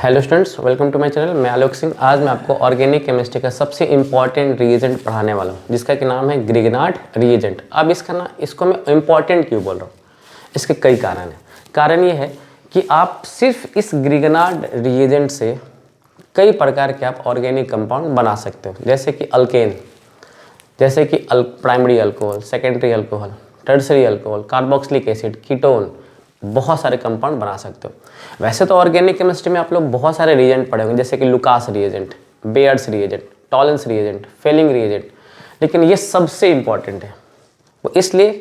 Hello students, welcome to my channel. मैं आलोक सिंह। आज मैं आपको ऑर्गेनिक केमिस्ट्री का सबसे इंपॉर्टेंट रिएजेंट पढ़ाने वाला हूँ, जिसका कि नाम है ग्रिग्नार्ड रिएजेंट। अब इसको मैं इंपॉर्टेंट क्यों बोल रहा हूँ, इसके कई कारण हैं। कारण ये है कि आप सिर्फ इस ग्रिग्नार्ड रिएजेंट से कई प्रकार के आप ऑर्गेनिक कंपाउंड बना सकते हो, जैसे कि अल्केन, जैसे कि primary alcohol, secondary alcohol, tertiary alcohol, carboxylic acid, ketone, बहुत सारे कंपाउंड बना सकते हो। वैसे तो ऑर्गेनिक केमिस्ट्री में आप लोग बहुत सारे रिएजेंट पढ़े होंगे, जैसे कि Lucas reagent, Baeyer's reagent, Tollens reagent, Fehling reagent, लेकिन ये सबसे इंपॉर्टेंट है। वो इसलिए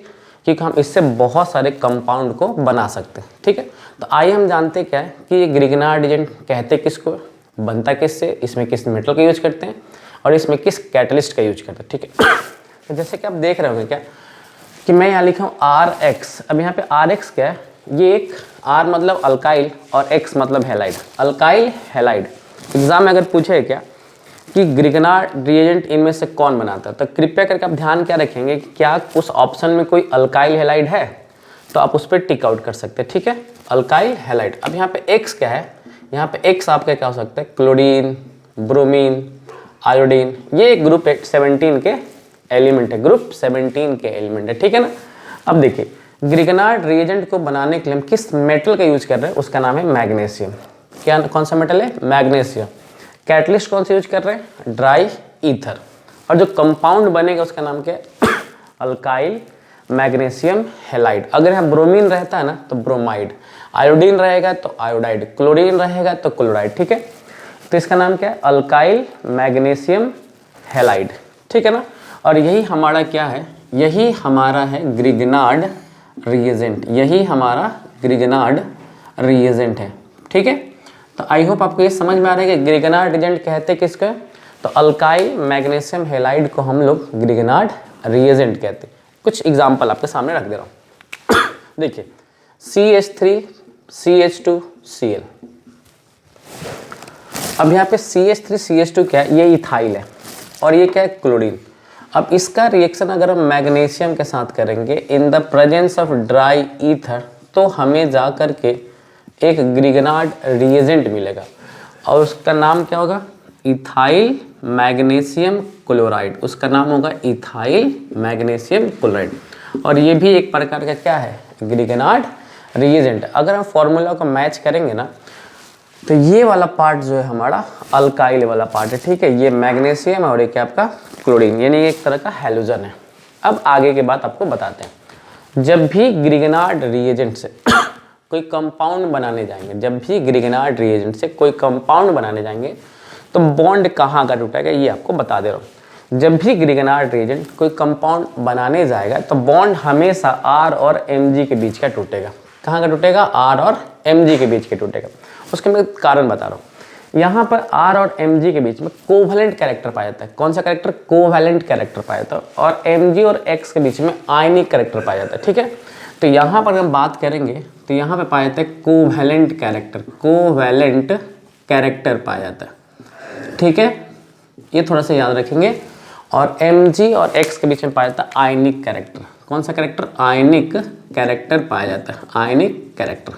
क्योंकि हम इससे बहुत सारे कंपाउंड को बना सकते हैं। ठीक है, तो आइए हम जानते क्या है कि ये ग्रिग्नार्ड रिएजेंट कहते किसको, बनता किससे, इसमें किस मेटल का यूज करते हैं और इसमें किस कैटलिस्ट का यूज करते हैं। ठीक है, तो जैसे कि आप देख रहे होंगे क्या कि मैं यहाँ लिखा हूँ RX। अब यहाँ पे RX क्या है, ये एक R मतलब अल्काइल और X मतलब हैलाइड, अल्काइल हैलाइड। एग्जाम में अगर पूछे क्या कि ग्रिग्नार्ड रिएजेंट इनमें से कौन बनाता है, तो कृपया करके आप ध्यान क्या रखेंगे कि क्या उस ऑप्शन में कोई अल्काइल हैलाइड है, तो आप उस पर टिक आउट कर सकते हैं। ठीक है, अल्काइल हैलाइड। अब यहाँ पे X क्या है, यहाँ पे X आपका क्या हो सकता है, क्लोरीन, ब्रोमीन, आयोडीन। ये एक ग्रुप 17 के एलिमेंट है, ग्रुप 17 के एलिमेंट है। ठीक है ना। अब देखिए ग्रिग्नार्ड रिएजेंट को बनाने के लिए हम किस मेटल का यूज कर रहे हैं, उसका नाम है मैग्नीशियम। क्या कौन सा मेटल है, मैग्नीशियम। कैटलिस्ट कौन सा यूज कर रहे हैं, ड्राई ईथर। और जो कंपाउंड बनेगा उसका नाम क्या है, अल्काइल मैग्नीशियम हैलाइड। अगर यहाँ ब्रोमीन रहता है ना तो ब्रोमाइड, आयोडीन रहेगा तो आयोडाइड, क्लोरीन रहेगा तो क्लोराइड। ठीक है, तो इसका नाम क्या है, अल्काइल मैग्नीशियम हैलाइड। ठीक है ना। और यही हमारा क्या है, यही हमारा है ग्रिग्नार्ड रिएजेंट, यही हमारा ग्रिग्नार्ड रिएजेंट है। ठीक है, तो आई होप आपको ये समझ में आ रहा है कि ग्रिग्नार्ड रिएजेंट कहते किसको, तो अल्काइल मैग्नीशियम हैलाइड को हम लोग ग्रिग्नार्ड रिएजेंट कहते हैं। कुछ एग्जांपल आपके सामने रख दे रहा हूँ। देखिए CH3 CH2 Cl। अब यहाँ पे CH3 CH2 क्या है, ये इथाइल है और ये क्या है, क्लोरीन। अब इसका रिएक्शन अगर हम मैग्नीशियम के साथ करेंगे in the presence of dry ether, तो हमें जा कर के एक ग्रिग्नार्ड रिएजेंट मिलेगा और उसका नाम क्या होगा, इथाइल मैग्नीशियम क्लोराइड। उसका नाम होगा इथाइल मैग्नीशियम क्लोराइड। और ये भी एक प्रकार का क्या है, ग्रिग्नार्ड रिएजेंट। अगर हम फॉर्मूला को मैच करेंगे ना, तो ये वाला पार्ट जो है हमारा अल्काइल वाला पार्ट है। ठीक है, ये मैग्नीशियम और एक आपका क्लोरीन, यानी एक तरह का हैलोजन है। अब आगे की बात आपको बताते हैं। जब भी ग्रिग्नार्ड रिएजेंट से कोई कंपाउंड बनाने जाएंगे, जब भी ग्रिग्नार्ड रिएजेंट से कोई कंपाउंड बनाने जाएंगे तो बॉन्ड कहाँ का टूटेगा, ये आपको बता दे रहा हूँ। जब भी ग्रिग्नार्ड रिएजेंट कोई कंपाउंड बनाने जाएगा तो बॉन्ड हमेशा R और Mg के बीच का टूटेगा। कहाँ का टूटेगा, R और Mg के बीच के टूटेगा। उसके मैं कारण बता रहा हूँ। यहाँ पर R और Mg के बीच में कोवैलेंट कैरेक्टर पाया जाता है। कौन सा कैरेक्टर, कोवैलेंट कैरेक्टर पाया जाता है। और Mg और X के बीच में आयनिक कैरेक्टर पाया जाता है। ठीक है, तो यहाँ पर हम बात करेंगे तो यहाँ पे पाया जाता है कोवैलेंट कैरेक्टर, कोवैलेंट कैरेक्टर पाया जाता है। ठीक है, ये थोड़ा सा याद रखेंगे। और Mg और X के बीच में पाया जाता है आयनिक कैरेक्टर। कौन सा कैरेक्टर, आयनिक कैरेक्टर पाया जाता है, आयनिक कैरेक्टर।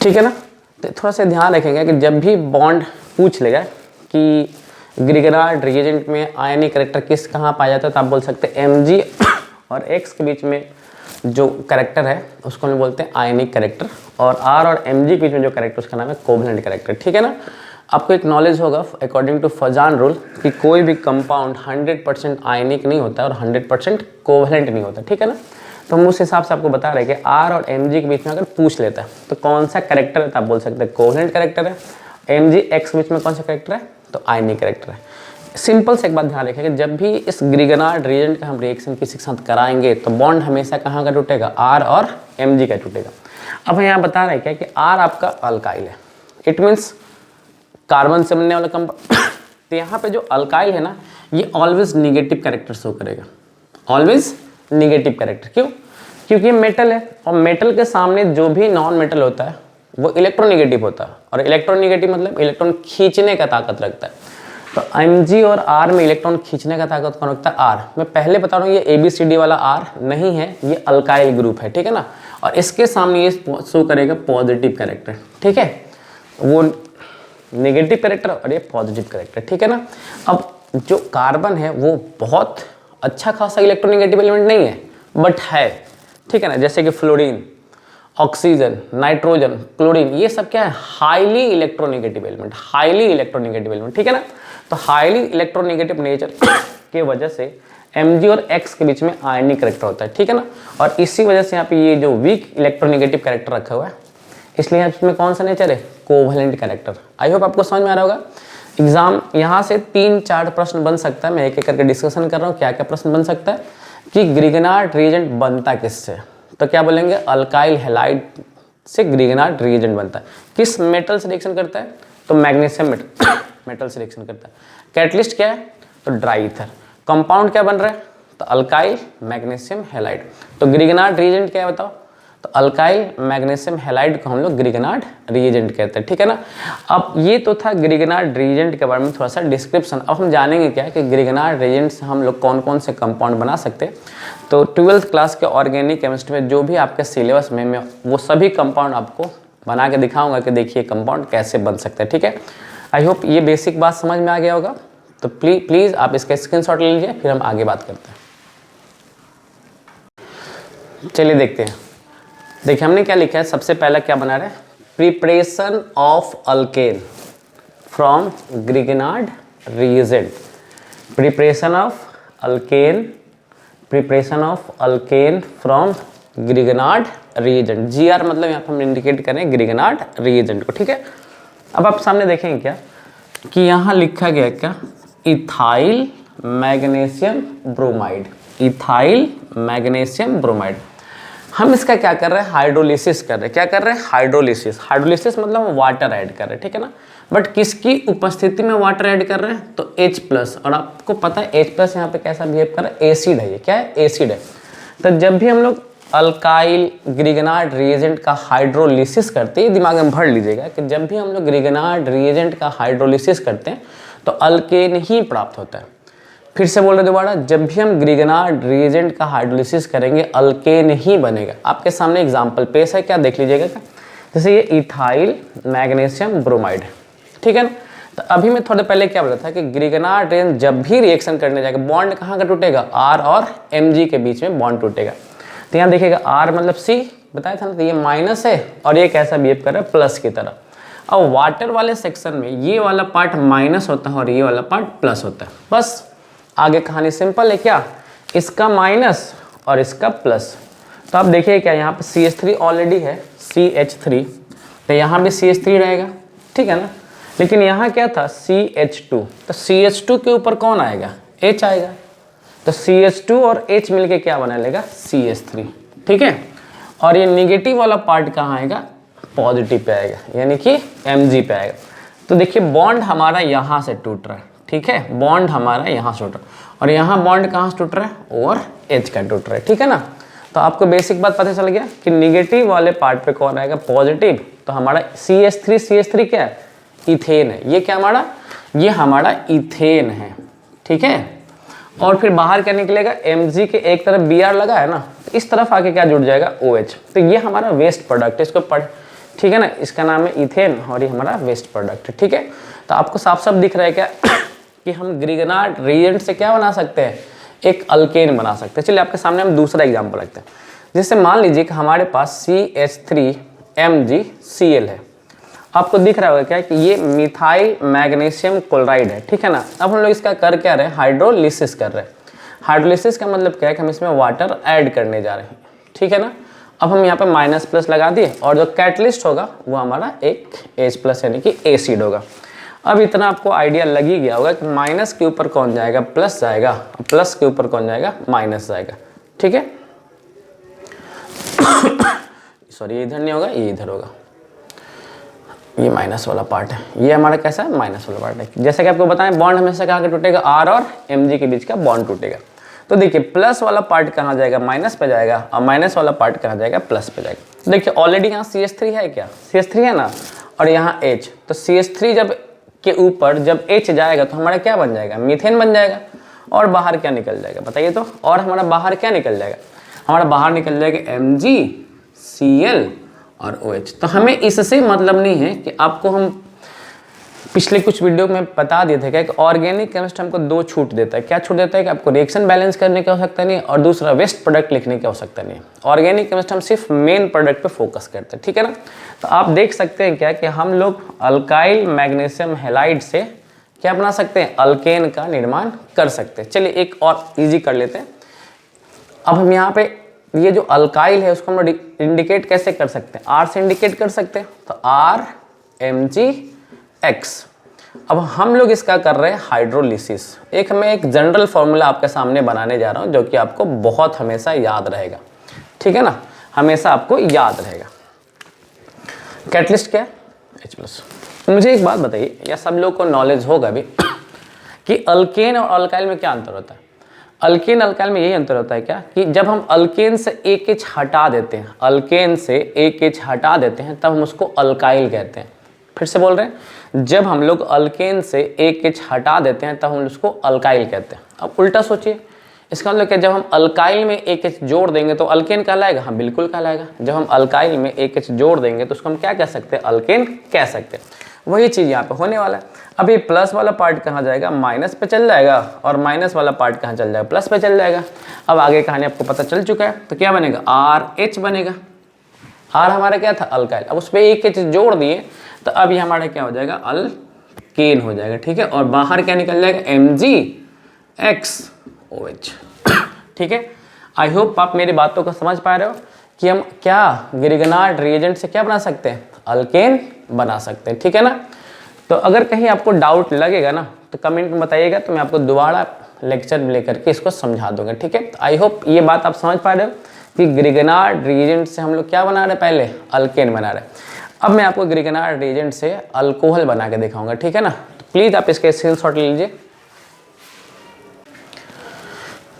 ठीक है ना। तो थोड़ा सा ध्यान रखेंगे कि जब भी बॉन्ड पूछ लेगा कि ग्रिग्नार्ड रिएजेंट में आयनिक कैरेक्टर किस कहाँ पाया जाता है, तो आप बोल सकते हैं Mg और X के बीच में जो कैरेक्टर है उसको हम बोलते हैं आयनिक कैरेक्टर, और R और Mg के बीच में जो कैरेक्टर उसका नाम है कोवैलेंट कैरेक्टर। ठीक है ना। आपको एक नॉलेज होगा अकॉर्डिंग टू फजान रूल कि कोई भी कंपाउंड 100% आयनिक नहीं होता है और 100% कोवैलेंट नहीं होता। ठीक है ना। तो हम उस हिसाब से आपको बता रहे हैं कि R और Mg के बीच में अगर पूछ लेता है तो कौन सा कैरेक्टर है, तो आप बोल सकते हैं कोवैलेंट कैरेक्टर है। Mg X के बीच में कौन सा कैरेक्टर है, तो आयनिक कैरेक्टर है। सिंपल से एक बात ध्यान रखेंगे, जब भी इस ग्रिग्नार्ड रिएजेंट का हम रिएक्शन किसी के साथ कराएंगे तो बॉन्ड हमेशा कहाँ का टूटेगा, R और Mg का टूटेगा। अब यहाँ बता रहे हैं क्या कि R आपका अल्काइल है, इट मीन्स कार्बन से बनने वाला कंपाउंड। तो यहाँ पे जो अल्काइल है ना, ये ऑलवेज निगेटिव कैरेक्टर शो करेगा, ऑलवेज निगेटिव कैरेक्टर। क्यों, क्योंकि मेटल है और मेटल के सामने जो भी नॉन मेटल होता है वो इलेक्ट्रोनिगेटिव होता है, और इलेक्ट्रोनिगेटिव मतलब इलेक्ट्रॉन खींचने का ताकत रखता है। तो Mg और R में इलेक्ट्रॉन खींचने का ताकत कौन रखता है, R। मैं पहले बता रहा हूँ ये ABCD वाला R नहीं है, ये अल्काइल ग्रुप है। ठीक है ना। और इसके सामने ये शो करेगा पॉजिटिव कैरेक्टर। ठीक है, वो नेगेटिव कैरेक्टर और ये पॉजिटिव कैरेक्टर, ठीक है ना। अब जो कार्बन है वो बहुत अच्छा खासा इलेक्ट्रोनेगेटिव एलिमेंट नहीं है, बट है, ठीक है ना। जैसे कि फ्लोरीन, ऑक्सीजन, नाइट्रोजन, क्लोरीन, ये सब क्या है, highly electronegative element, highly electronegative element, ठीक है ना। तो हाईली इलेक्ट्रोनेगेटिव नेचर के वजह से Mg और X के बीच में आयनिक कैरेक्टर होता है, ठीक है ना। और इसी वजह से यहाँ पे ये जो वीक इलेक्ट्रोनेगेटिव कैरेक्टर रखा हुआ है, इसलिए यहाँ इसमें कौन सा नेचर है, कोवैलेंट कैरेक्टर। आई होप आपको समझ में आ रहा होगा। एग्जाम यहाँ से 3-4 प्रश्न बन सकता है, मैं एक एक करके डिस्कशन कर रहा हूँ क्या क्या प्रश्न बन सकता है कि ग्रिगनार्ड रिएजेंट बनता किससे। तो क्या बोलेंगे, अल्काइल हैलाइड से ग्रिगनार्ड रिएजेंट बनता है। किस मेटल से रिएक्शन करता है, तो मैग्नीशियम मेटल से रिएक्शन करता है। कैटलिस्ट क्या है, तो ड्राई ईथर। कंपाउंड क्या बन रहा है, तो अल्काइल मैग्नीशियम हैलाइड। तो ग्रिगनार्ड रिएजेंट क्या है बताओ, तो अल्काइल मैग्नीशियम हैलाइड को हम लोग ग्रिगनार्ड रिएजेंट कहते हैं, ठीक है ना। अब ये तो था ग्रिगनार्ड रिएजेंट के बारे में थोड़ा सा डिस्क्रिप्शन। अब हम जानेंगे क्या कि ग्रिगनार्ड रिएजेंट से हम लोग कौन कौन से कंपाउंड बना सकते हैं। तो 12th क्लास के ऑर्गेनिक केमिस्ट्री में जो भी आपके सिलेबस में मैं वो सभी कंपाउंड आपको बना के दिखाऊंगा कि देखिए कंपाउंड कैसे बन सकते हैं, ठीक है। आई होप ये बेसिक बात समझ में आ गया होगा। तो प्लीज़ आप इसका स्क्रीनशॉट ले लीजिए, फिर हम आगे बात करते हैं। चलिए देखते हैं। देखिए हमने क्या लिखा है, सबसे पहला क्या बना रहा है, preparation of alkane from Grignard reagent. Preparation of alkane, preparation of alkane from Grignard reagent. GR मतलब यहाँ पर हम इंडिकेट करें ग्रिगनार्ड रिएजेंट को, ठीक है। अब आप सामने देखेंगे क्या कि यहाँ लिखा गया क्या, ethyl magnesium bromide, ethyl magnesium bromide. हम इसका क्या कर रहे हैं, हाइड्रोलिसिस कर रहे हैं। क्या कर रहे हैं, हाइड्रोलिसिस। हाइड्रोलिसिस मतलब हम वाटर ऐड कर रहे हैं, ठीक है ना। बट किसकी उपस्थिति में वाटर ऐड कर रहे हैं, तो H+। और आपको पता है H+ यहाँ पे कैसा बिहेव कर रहा है, एसिड है। ये क्या है, एसिड है। तो जब भी हम लोग अल्काइल ग्रिगनार्ड रिएजेंट का हाइड्रोलिसिस करते हैं, दिमाग में भर लीजिएगा कि जब भी हम लोग ग्रिगनार्ड रिएजेंट का हाइड्रोलिसिस करते हैं तो अल्केन ही प्राप्त होता है। फिर से बोल रहे दोबारा, जब भी हम ग्रिगनार्ड रिएजेंट का हाइड्रोलिसिस करेंगे अल्केन ही बनेगा। आपके सामने एग्जांपल पेश है, क्या देख लीजिएगा। जैसे ये इथाइल मैग्नीशियम ब्रोमाइड, ठीक है ना। तो अभी मैं थोड़े पहले क्या बोला था कि ग्रिगनार्ड रिएजेंट जब भी रिएक्शन करने जाएगा, बॉन्ड कहाँ का टूटेगा, R और Mg के बीच में बॉन्ड टूटेगा। तो यहाँ देखिएगा R मतलब C बताया था ना, तो ये माइनस है और ये कैसा बिहेव कर रहा है, प्लस की तरह। अब वाटर वाले सेक्शन में ये वाला पार्ट माइनस होता है और ये वाला पार्ट प्लस होता है। बस आगे कहानी सिंपल है, क्या, इसका माइनस और इसका प्लस। तो आप देखिए क्या, यहाँ पे CH3 ऑलरेडी है, CH3, तो यहाँ भी CH3 रहेगा, ठीक है ना। लेकिन यहाँ क्या था, CH2, तो CH2 के ऊपर कौन आएगा, H आएगा। तो CH2 और H मिलके क्या बना लेगा, CH3, ठीक है। और ये निगेटिव वाला पार्ट कहाँ आएगा, पॉजिटिव पे आएगा, यानी कि Mg पे आएगा। तो देखिए बॉन्ड हमारा यहाँ से टूट रहा है, ठीक है, बॉन्ड हमारा यहाँ से टूट रहा है और यहाँ बॉन्ड कहाँ से टूट रहा है, और H का टूट रहा है, ठीक है ना। तो आपको बेसिक बात पता चल गया कि निगेटिव वाले पार्ट पे कौन आएगा, पॉजिटिव। तो हमारा CH3 क्या है, इथेन है। ये क्या हमारा, ये हमारा इथेन है, ठीक है। और फिर बाहर क्या निकलेगा, Mg के एक तरफ Br लगा है ना, तो इस तरफ आके क्या जुड़ जाएगा, OH। तो ये हमारा वेस्ट प्रोडक्ट है, इसको पढ़, ठीक है ना। इसका नाम है इथेन और ये हमारा वेस्ट प्रोडक्ट है, ठीक है। तो आपको साफ साफ दिख रहा है क्या कि हम ग्रिगनार्ड रिएजेंट से क्या बना सकते हैं, एक अल्केन बना सकते हैं। चलिए आपके सामने हम दूसरा एग्जाम्पल रखते हैं। जैसे मान लीजिए कि हमारे पास CH3MgCl है। आपको दिख रहा होगा क्या कि ये मिथाइल मैग्नीशियम क्लोराइड है, ठीक है ना। अब हम लोग इसका कर क्या रहे हैं, हाइड्रोलिसिस कर रहे हैं। हाइड्रोलिसिस का मतलब क्या है कि हम इसमें वाटर ऐड करने जा रहे हैं, ठीक है ना। अब हम यहाँ पे माइनस प्लस लगा दिए और जो कैटलिस्ट होगा वो हमारा एक H+ यानी कि एसिड होगा। अब इतना आपको आइडिया लग ही गया होगा कि माइनस के ऊपर कौन जाएगा, प्लस जाएगा, प्लस के ऊपर कौन जाएगा, माइनस जाएगा, ठीक है। सॉरी, ये इधर नहीं होगा, ये इधर होगा, ये माइनस वाला पार्ट है, ये हमारा कैसा है, माइनस वाला पार्ट है। जैसे कि आपको बताएं बॉन्ड हमेशा कहाँ का टूटेगा, R और Mg के बीच का बॉन्ड टूटेगा। तो देखिए प्लस वाला पार्ट कहाँ जाएगा, माइनस पे जाएगा, और माइनस वाला पार्ट कहाँ जाएगा, प्लस पे जाएगा। देखिए ऑलरेडी यहाँ CH3 है, क्या CH3 है ना, और यहाँ H। तो CH3 जब के ऊपर जब H जाएगा तो हमारा क्या बन जाएगा, मीथेन बन जाएगा। और बाहर क्या निकल जाएगा बताइए तो, और हमारा बाहर क्या निकल जाएगा, हमारा बाहर निकल जाएगा MgCl और OH। तो हमें इससे मतलब नहीं है कि आपको हम पिछले कुछ वीडियो में बता दिए थे कि ऑर्गेनिक केमिस्ट्री हमको दो छूट देता है। क्या छूट देता है कि आपको रिएक्शन बैलेंस करने की आवश्यकता नहीं है और दूसरा वेस्ट प्रोडक्ट लिखने की आवश्यकता नहीं है। ऑर्गेनिक केमिस्ट्री हम सिर्फ मेन प्रोडक्ट पे फोकस करते हैं, ठीक है ना। तो आप देख सकते हैं क्या कि हम लोग अल्काइल मैग्नीशियम हैलाइड से क्या बना सकते हैं, अल्केन का निर्माण कर सकते हैं। चलिए एक और ईजी कर लेते हैं। अब हम यहाँ पे ये जो अल्काइल है उसको हम इंडिकेट कैसे कर सकते हैं, R से इंडिकेट कर सकते हैं। तो RMgX। अब हम लोग इसका कर रहे हैं हाइड्रोलिसिस। मैं एक जनरल फॉर्मूला आपके सामने बनाने जा रहा हूँ जो कि आपको बहुत हमेशा याद रहेगा, ठीक है ना, हमेशा आपको याद रहेगा। कैटलिस्ट क्या है, H+। मुझे एक बात बताइए, या सब लोग को नॉलेज होगा भी कि अल्केन और अल्काइल में क्या अंतर होता है। अल्केन अल्काइल में यही अंतर होता है क्या कि जब हम अल्केन से एक H हटा देते हैं, अल्केन से एक H हटा देते हैं तब हम उसको अल्काइल कहते हैं। फिर से बोल रहे हैं, जब हम लोग अल्केन से एक H हटा देते हैं तब हम उसको अल्काइल कहते हैं। अब उल्टा सोचिए, इसका मतलब क्या, जब हम अल्काइल में एक H जोड़ देंगे तो अल्केन कहलाएगा। हाँ बिल्कुल कहलाएगा। जब हम अल्काइल में एक H जोड़ देंगे तो उसको हम क्या कह सकते हैं, अल्केन कह सकते हैं। वही चीज़ यहाँ पे होने वाला है। अब ये प्लस वाला पार्ट कहाँ जाएगा, माइनस पे चल जाएगा, और माइनस वाला पार्ट कहाँ चल जाएगा, प्लस पे चल जाएगा। अब आगे कहानी आपको पता चल चुका है। तो क्या बनेगा, RH बनेगा। R हमारा क्या था, अल्काइल। अब उस पर एक H जोड़ दिए तो अब ये हमारा क्या हो जाएगा, अल्केन हो जाएगा, ठीक है। और बाहर क्या निकल जाएगा, MgXOH, ठीक है। आई होप आप मेरी बातों को समझ पा रहे हो कि हम क्या ग्रिगनार्ड रिएजेंट से क्या बना सकते हैं, अल्केन बना सकते हैं, ठीक है ना। तो अगर कहीं आपको डाउट लगेगा ना तो कमेंट में बताइएगा, तो मैं आपको दोबारा लेक्चर लेकर के इसको समझा दूंगा, ठीक है। तो आई होप ये बात आप समझ पा रहे हो कि ग्रिगनार्ड रिएजेंट से हम लोग क्या बना रहे हैं, पहले अल्केन बना रहे हैं। अब मैं आपको ग्रिगनार्ड रिएजेंट से अल्कोहल बना के दिखाऊंगा, ठीक है ना। तो प्लीज आप इसके स्क्रीनशॉट ले लीजिए।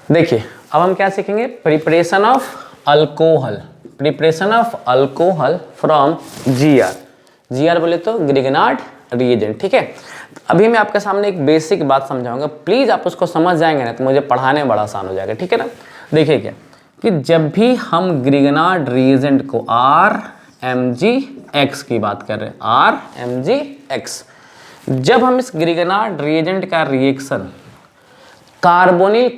देखिए अब हम क्या सीखेंगे, preparation of alcohol, preparation of alcohol from GR बोले तो ग्रिगनार्ड रिएजेंट, ठीक है। अभी मैं आपके सामने एक बेसिक बात समझाऊंगा, प्लीज आप उसको समझ जाएंगे ना तो मुझे पढ़ाने में बड़ा आसान हो जाएगा, ठीक है ना। देखिए क्या कि जब भी हम ग्रिगनार्ड रिएजेंट को RMgX की बात कर रहे हैं, RMgX, जब हम इस ग्रिगनार्ड रिएजेंट का रिएक्शन कार्बोनिल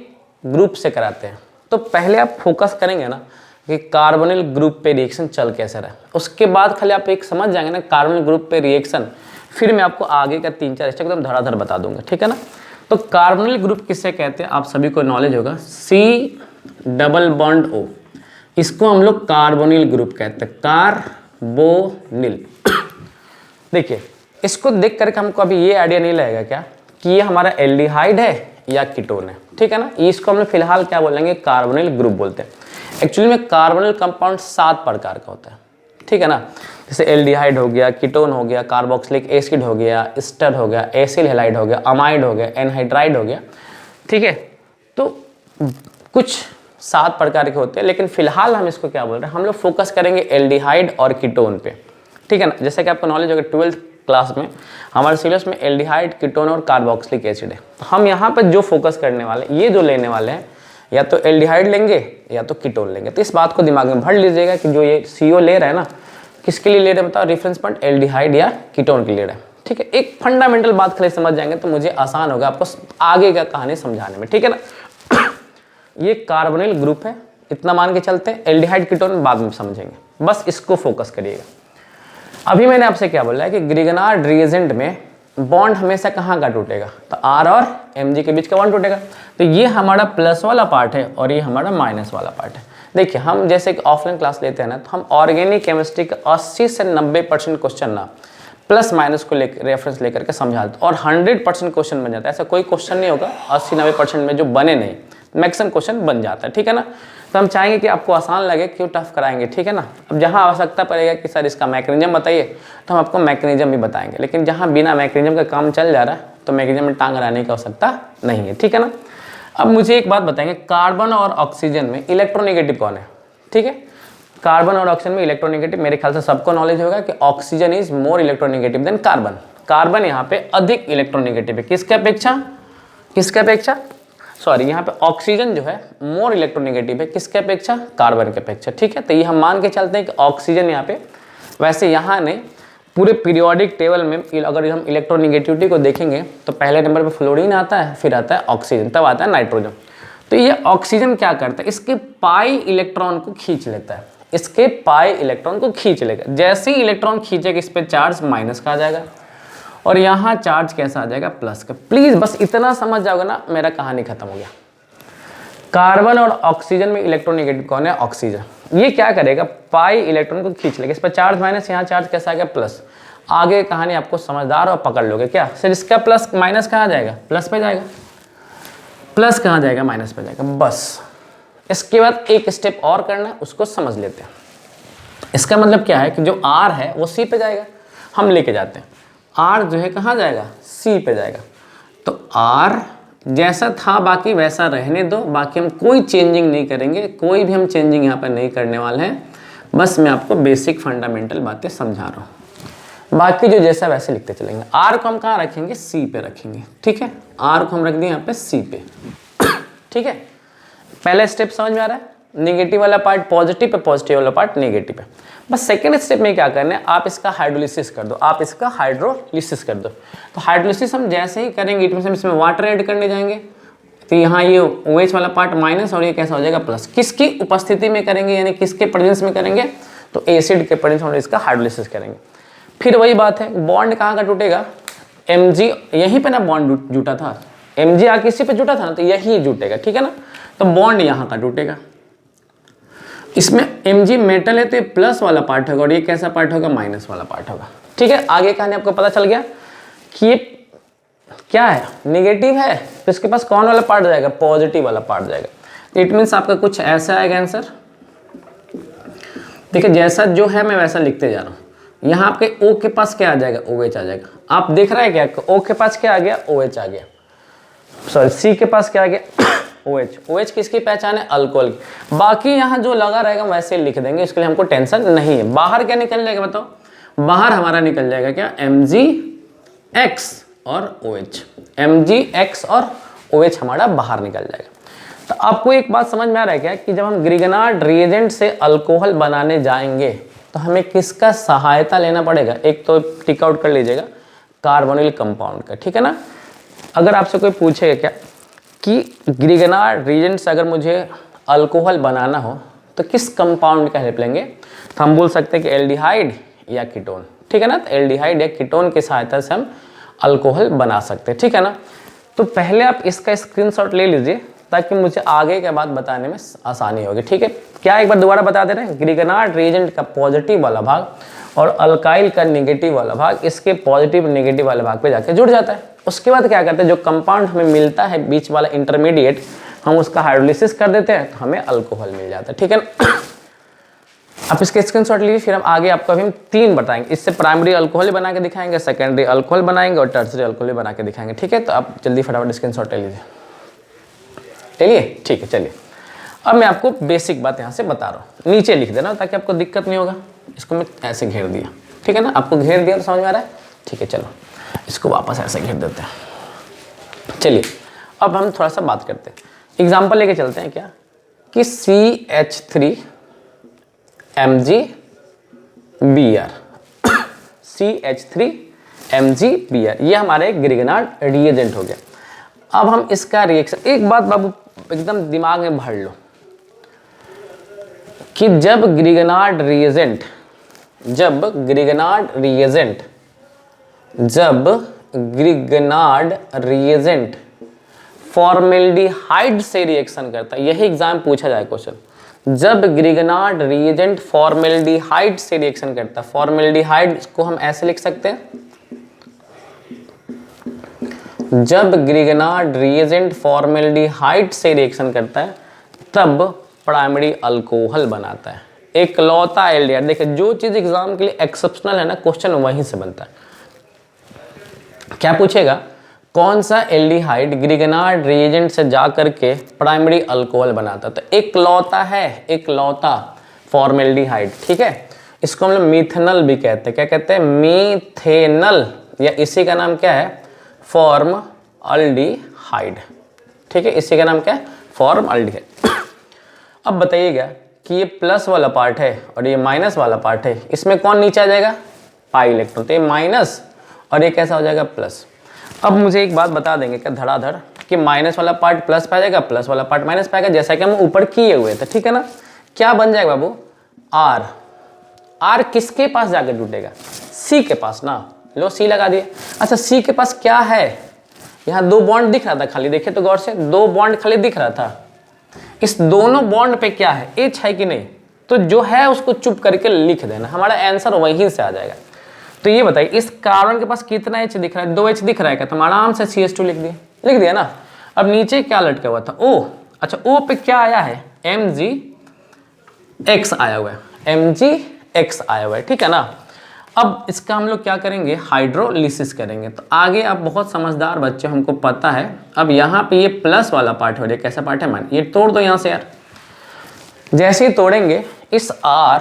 ग्रुप से कराते हैं तो पहले आप फोकस करेंगे ना कि कार्बोनिल ग्रुप पे रिएक्शन चल कैसे रहा है। उसके बाद खाली आप एक समझ जाएंगे ना कार्बोनिल ग्रुप पे रिएक्शन, फिर मैं आपको आगे का 3-4 स्टेप एकदम धड़ाधड़ बता दूंगा, ठीक है ना। तो कार्बोनिल ग्रुप किससे कहते हैं, आप सभी को नॉलेज होगा, C+O, इसको हम लोग कार्बोनिल ग्रुप कहते हैं, कार्बोनिल। देखिए इसको देख करके हमको अभी ये आइडिया नहीं लगेगा क्या कि ये हमारा एल्डिहाइड है या कीटोन है, ठीक है ना। इसको हम लोग फिलहाल क्या बोलेंगे, कार्बोनिल ग्रुप बोलते हैं। एक्चुअली में कार्बोनिल कंपाउंड 7 प्रकार का होता है, ठीक है ना। जैसे एल्डिहाइड हो गया, कीटोन हो गया, कार्बोक्सिलिक एसिड हो गया, एस्टर हो गया, एसिल हैलाइड हो गया, अमाइड हो गया, एनहाइड्राइड हो गया, ठीक है। तो कुछ 7 प्रकार के होते हैं, लेकिन फिलहाल हम इसको क्या बोल रहे हैं, हम लोग फोकस करेंगे एल्डिहाइड और कीटोन पे, ठीक है ना। जैसे कि आपको नॉलेज होगा 12th क्लास में हमारे सिलेबस में एल्डिहाइड, कीटोन और कार्बोक्सिलिक एसिड है। हम यहाँ पर जो फोकस करने वाले हैं, ये जो लेने वाले हैं, या तो एल्डिहाइड लेंगे या तो कीटोन लेंगे। तो इस बात को दिमाग में भर लीजिएगा कि जो ये CO ले रहा है ना, किसके लिए ले रहे हैं बताओ, रेफरेंस पॉइंट एल्डिहाइड या कीटोन के लिए ले रहा है, ठीक है। एक फंडामेंटल बात खाली समझ जाएंगे तो मुझे आसान होगा आपको आगे का कहानी समझाने में, ठीक है ना। ये कार्बोनिल ग्रुप है, इतना मान के चलते हैं। एल्डिहाइड कीटोन बाद में समझेंगे, बस इसको फोकस करिएगा। अभी मैंने आपसे क्या बोला है कि ग्रिगनार्ड रिएजेंट में बॉन्ड हमेशा कहाँ का टूटेगा, तो R और Mg के बीच का बॉन्ड टूटेगा। तो ये हमारा प्लस वाला पार्ट है और ये हमारा माइनस वाला पार्ट है। देखिए हम जैसे कि ऑफलाइन क्लास लेते हैं ना, तो हम ऑर्गेनिक केमिस्ट्री का 80 से 90% क्वेश्चन ना प्लस माइनस को रेफरेंस लेकर के समझाते, और 100% क्वेश्चन बन जाता है। ऐसा कोई क्वेश्चन नहीं होगा 80-90% में जो बने नहीं, मैक्सिमम क्वेश्चन बन जाता है, ठीक है ना। तो हम चाहेंगे कि आपको आसान लगे, क्यों टफ कराएंगे, ठीक है ना। अब जहाँ आवश्यकता पड़ेगा कि सर इसका मैकेनिज्म बताइए, तो हम आपको मैकेनिज्म भी बताएंगे, लेकिन जहाँ बिना मैकेनिज्म का काम चल जा रहा है तो मैकेनिज्म में टांग अड़ाने की आवश्यकता नहीं है, ठीक है ना। अब मुझे एक बात बताएंगे, कार्बन और ऑक्सीजन में इलेक्ट्रोनेगेटिव कौन है, ठीक है। कार्बन और ऑक्सीजन में इलेक्ट्रोनेगेटिव मेरे ख्याल से सबको नॉलेज होगा कि oxygen is more electronegative than carbon. Carbon यहाँ पे अधिक इलेक्ट्रोनेगेटिव है, किसके अपेक्षा सॉरी, यहाँ पे ऑक्सीजन जो है मोर इलेक्ट्रोनेगेटिव है, किसके अपेक्षा, कार्बन के अपेक्षा, ठीक है। तो ये हम मान के चलते हैं कि ऑक्सीजन यहाँ पे वैसे यहाँ ने पूरे पीरियोडिक टेबल में अगर हम इलेक्ट्रोनेगेटिविटी को देखेंगे तो पहले नंबर पे फ्लोरीन आता है, फिर आता है ऑक्सीजन, तब आता है नाइट्रोजन। तो ये ऑक्सीजन क्या करता है, इसके पाई इलेक्ट्रॉन को खींच लेता है, इसके पाई इलेक्ट्रॉन को खींच लेगा। जैसे ही इलेक्ट्रॉन खींचेगा इस पे चार्ज माइनस का आ जाएगा और यहाँ चार्ज कैसा आ जाएगा, प्लस का। प्लीज बस इतना समझ जाओगे ना, मेरा कहानी खत्म हो गया। कार्बन और ऑक्सीजन में इलेक्ट्रोनेगेटिव कौन है, ऑक्सीजन। ये क्या करेगा, पाई इलेक्ट्रॉन को खींच लेगा, इस पर चार्ज माइनस, यहाँ चार्ज कैसा आ गया, प्लस। आगे कहानी आपको समझदार और पकड़ लोगे क्या, सिर्फ इसका प्लस माइनस कहाँ जाएगा, प्लस पे जाएगा, प्लस कहाँ जाएगा, माइनस पे जाएगा, बस। इसके बाद एक स्टेप और करना है, उसको समझ लेते हैं। इसका मतलब क्या है कि जो R है वो C पे जाएगा, हम लेके जाते हैं। R जो है कहाँ जाएगा, C पे जाएगा। तो R जैसा था बाकी वैसा रहने दो, बाकी हम कोई चेंजिंग नहीं करेंगे, कोई भी हम चेंजिंग यहाँ पर नहीं करने वाले हैं। बस मैं आपको बेसिक फंडामेंटल बातें समझा रहा हूँ, बाकी जो जैसा वैसे लिखते चलेंगे। R को हम कहाँ रखेंगे, C पे रखेंगे, ठीक है। R को हम रख दें यहाँ पे C पे, ठीक है। पहला स्टेप समझ में आ रहा है, नेगेटिव वाला पार्ट पॉजिटिव पे, पॉजिटिव वाला पार्ट नेगेटिव पे। बस सेकेंड स्टेप में क्या करना है, आप इसका हाइड्रोलिसिस कर दो, आप इसका हाइड्रोलिसिस कर दो। तो हाइड्रोलिसिस हम जैसे ही करेंगे इट मींस हम इसमें वाटर ऐड करने जाएंगे, तो यहाँ ये OH वाला पार्ट माइनस और ये कैसा हो जाएगा, प्लस। किसकी उपस्थिति में करेंगे, यानी किसके प्रेजेंस में करेंगे, तो एसिड के प्रेजेंस में इसका हाइड्रोलिसिस करेंगे। फिर वही बात है, बॉन्ड कहाँ का टूटेगा, Mg, यहीं पे ना बॉन्ड जुटा था, Mg आके इसी पे जुटा था ना, तो यही जुटेगा, ठीक है ना। तो बॉन्ड यहाँ का टूटेगा, इसमें Mg मेटल है तो ये प्लस वाला पार्ट होगा और ये कैसा पार्ट होगा, माइनस वाला पार्ट होगा, ठीक है। आगे कहानी आपको पता चल गया कि ये क्या है, नेगेटिव है, तो इसके पास कौन वाला पार्ट जाएगा, पॉजिटिव वाला पार्ट जाएगा। इट मीन्स आपका कुछ ऐसा आएगा आंसर। देखिए जैसा जो है मैं वैसा लिखते जा रहा हूँ। यहाँ आपके O के पास क्या आ जाएगा, OH आ जाएगा। आप देख रहे हैं क्या, O के पास क्या आ गया, OH आ गया, सॉरी C के पास क्या आ गया, OH। OH किसकी पहचान है, अल्कोहल की। बाकी यहाँ जो लगा रहेगा वैसे लिख देंगे, इसके लिए हमको टेंशन नहीं है। बाहर क्या निकल जाएगा बताओ, बाहर हमारा निकल जाएगा क्या, MgX और OH, MgX और OH हमारा बाहर निकल जाएगा। तो आपको एक बात समझ में आ रहा है क्या कि जब हम ग्रिगनार्ड रिएजेंट से अल्कोहल बनाने जाएंगे तो हमें किसका सहायता लेना पड़ेगा, एक तो टिक आउट कर लीजिएगा, कार्बोनिल कंपाउंड का, ठीक है ना। अगर आपसे कोई पूछेगा क्या कि ग्रिगनार्ड रिएजेंट से अगर मुझे अल्कोहल बनाना हो तो किस कंपाउंड का हेल्प लेंगे, तो हम बोल सकते हैं कि एल्डिहाइड या कीटोन, ठीक है ना। तो एल्डिहाइड या कीटोन की सहायता से हम अल्कोहल बना सकते हैं, ठीक है ना। तो पहले आप इसका स्क्रीनशॉट ले लीजिए ताकि मुझे आगे के बाद बताने में आसानी होगी, ठीक है। क्या एक बार दोबारा बता दे रहे हैं, ग्रिगनार्ड रिएजेंट का पॉजिटिव वाला भाग और अल्काइल का नेगेटिव वाला भाग इसके पॉजिटिव नेगेटिव वाले भाग पे जाके जुड़ जाता है। उसके बाद क्या करते हैं, जो कंपाउंड हमें मिलता है बीच वाला इंटरमीडिएट, हम उसका हाइड्रोलिसिस कर देते हैं तो हमें अल्कोहल मिल जाता है, ठीक है ना। आप इसके स्क्रीनशॉट लीजिए, फिर हम आगे आपको अभी हम 3 बताएंगे। इससे प्राइमरी अल्कोहल बना के दिखाएंगे, सेकेंडरी अल्कोहल बनाएंगे और टर्सरी अल्कोहल बना के दिखाएंगे, ठीक है। तो आप जल्दी फटाफट स्क्रीनशॉट ले लीजिए, ले लिए, ठीक है। चलिए अब मैं आपको बेसिक बात यहाँ से बता रहा हूँ, नीचे लिख देना ताकि आपको दिक्कत नहीं होगा। इसको मैं ऐसे घेर दिया, ठीक है ना, आपको घेर दिया तो समझ में आ रहा है, ठीक है। चलो इसको वापस ऐसे घेर देते हैं। चलिए अब हम थोड़ा सा बात करते हैं, एग्जाम्पल लेके चलते हैं क्या कि CH3 MgBr CH3 MgBr ये हमारे ग्रिगनार्ड रिएजेंट हो गया। अब हम इसका रिएक्शन, एक बात बाबू एकदम दिमाग में भर लो कि जब ग्रिगनार्ड रिएजेंट फॉर्मेल्डिहाइड से रिएक्शन करता है, यही एग्जाम पूछा जाए क्वेश्चन। जब ग्रिगनार्ड रिएजेंट फॉर्मेल्डिहाइड से रिएक्शन करता है, फॉर्मेल्डिहाइड को हम ऐसे लिख सकते हैं, जब ग्रिगनार्ड रिएजेंट फॉर्मेल्डिहाइड से रिएक्शन करता है तब प्राइमरी अल्कोहल बनाता है, एकलौता एल्डिहाइड। देखिए जो चीज एग्जाम के लिए एक्सेप्शनल है ना, क्वेश्चन वहीं से बनता है। क्या पूछेगा, कौन सा एल्डिहाइड ग्रिगनार्ड रिएजेंट से जा करके प्राइमरी अल्कोहल बनाता है, तो एकलौता है, एकलौता फॉर्मेल्डिहाइड, ठीक है। इसको हम लोग मीथेनल भी कहते हैं, क्या कहते हैं, मीथेनल, या इसी का नाम क्या है, फॉर्मल्डिहाइड, ठीक है। इसी का नाम क्या है, फॉर्मल्डिहाइड। अब बताइएगा कि ये प्लस वाला पार्ट है और ये माइनस वाला पार्ट है, इसमें कौन नीचे आ जाएगा, पाई इलेक्ट्रॉन, तो ये माइनस और ये कैसा हो जाएगा, प्लस। अब मुझे एक बात बता देंगे क्या धड़ाधड़ कि माइनस वाला पार्ट प्लस पाया जाएगा, प्लस वाला पार्ट माइनस पाएगा, जैसा कि हम ऊपर किए हुए थे, ठीक है ना। क्या बन जाएगा बाबू, आर। आर किसके पास जाकर जुटेगा, सी के पास ना, लो सी लगा दिया। अच्छा सी के पास क्या है, यहाँ दो बॉन्ड दिख रहा था खाली, देखे तो गौर से, दो बॉन्ड खाली दिख रहा था। इस दोनों बॉन्ड पे क्या है, एच है कि नहीं, तो जो है उसको चुप करके लिख देना, हमारा आंसर वहीं से आ जाएगा। तो ये बताइए इस कार्बन के पास कितना एच दिख रहा है, 2 एच दिख रहा है क्या, तो हम आराम से CH2 लिख दिया ना। अब नीचे क्या लटका हुआ था, O। अच्छा O पे क्या आया है, Mgx आया हुआ है, Mgx आया हुआ है, ठीक है ना। अब इसका हम लोग क्या करेंगे, हाइड्रोलिसिस करेंगे। तो आगे आप बहुत समझदार बच्चे, हमको पता है। अब यहाँ पे ये प्लस वाला पार्ट हो रहा है, कैसा पार्ट है, मान ये तोड़ दो यहाँ से यार। जैसे ही तोड़ेंगे इस R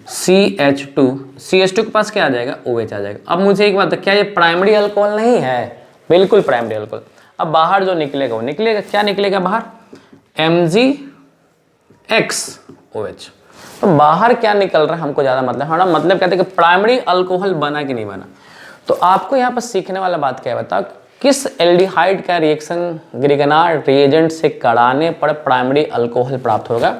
CH2 के पास क्या आ जाएगा, OH आ जाएगा। अब मुझे एक बात, क्या ये प्राइमरी अल्कोहल नहीं है, बिल्कुल प्राइमरी अल्कोहल। अब बाहर जो निकलेगा वो निकलेगा, क्या निकलेगा बाहर, MgXOH। तो बाहर क्या निकल रहा है हमको ज़्यादा मतलब, हमारा मतलब कहते हैं कि प्राइमरी अल्कोहल बना कि नहीं बना। तो आपको यहाँ पर सीखने वाला बात क्या है, बताओ किस एल्डिहाइड का रिएक्शन ग्रिगनार्ड रिएजेंट से कराने पर प्राइमरी अल्कोहल प्राप्त होगा,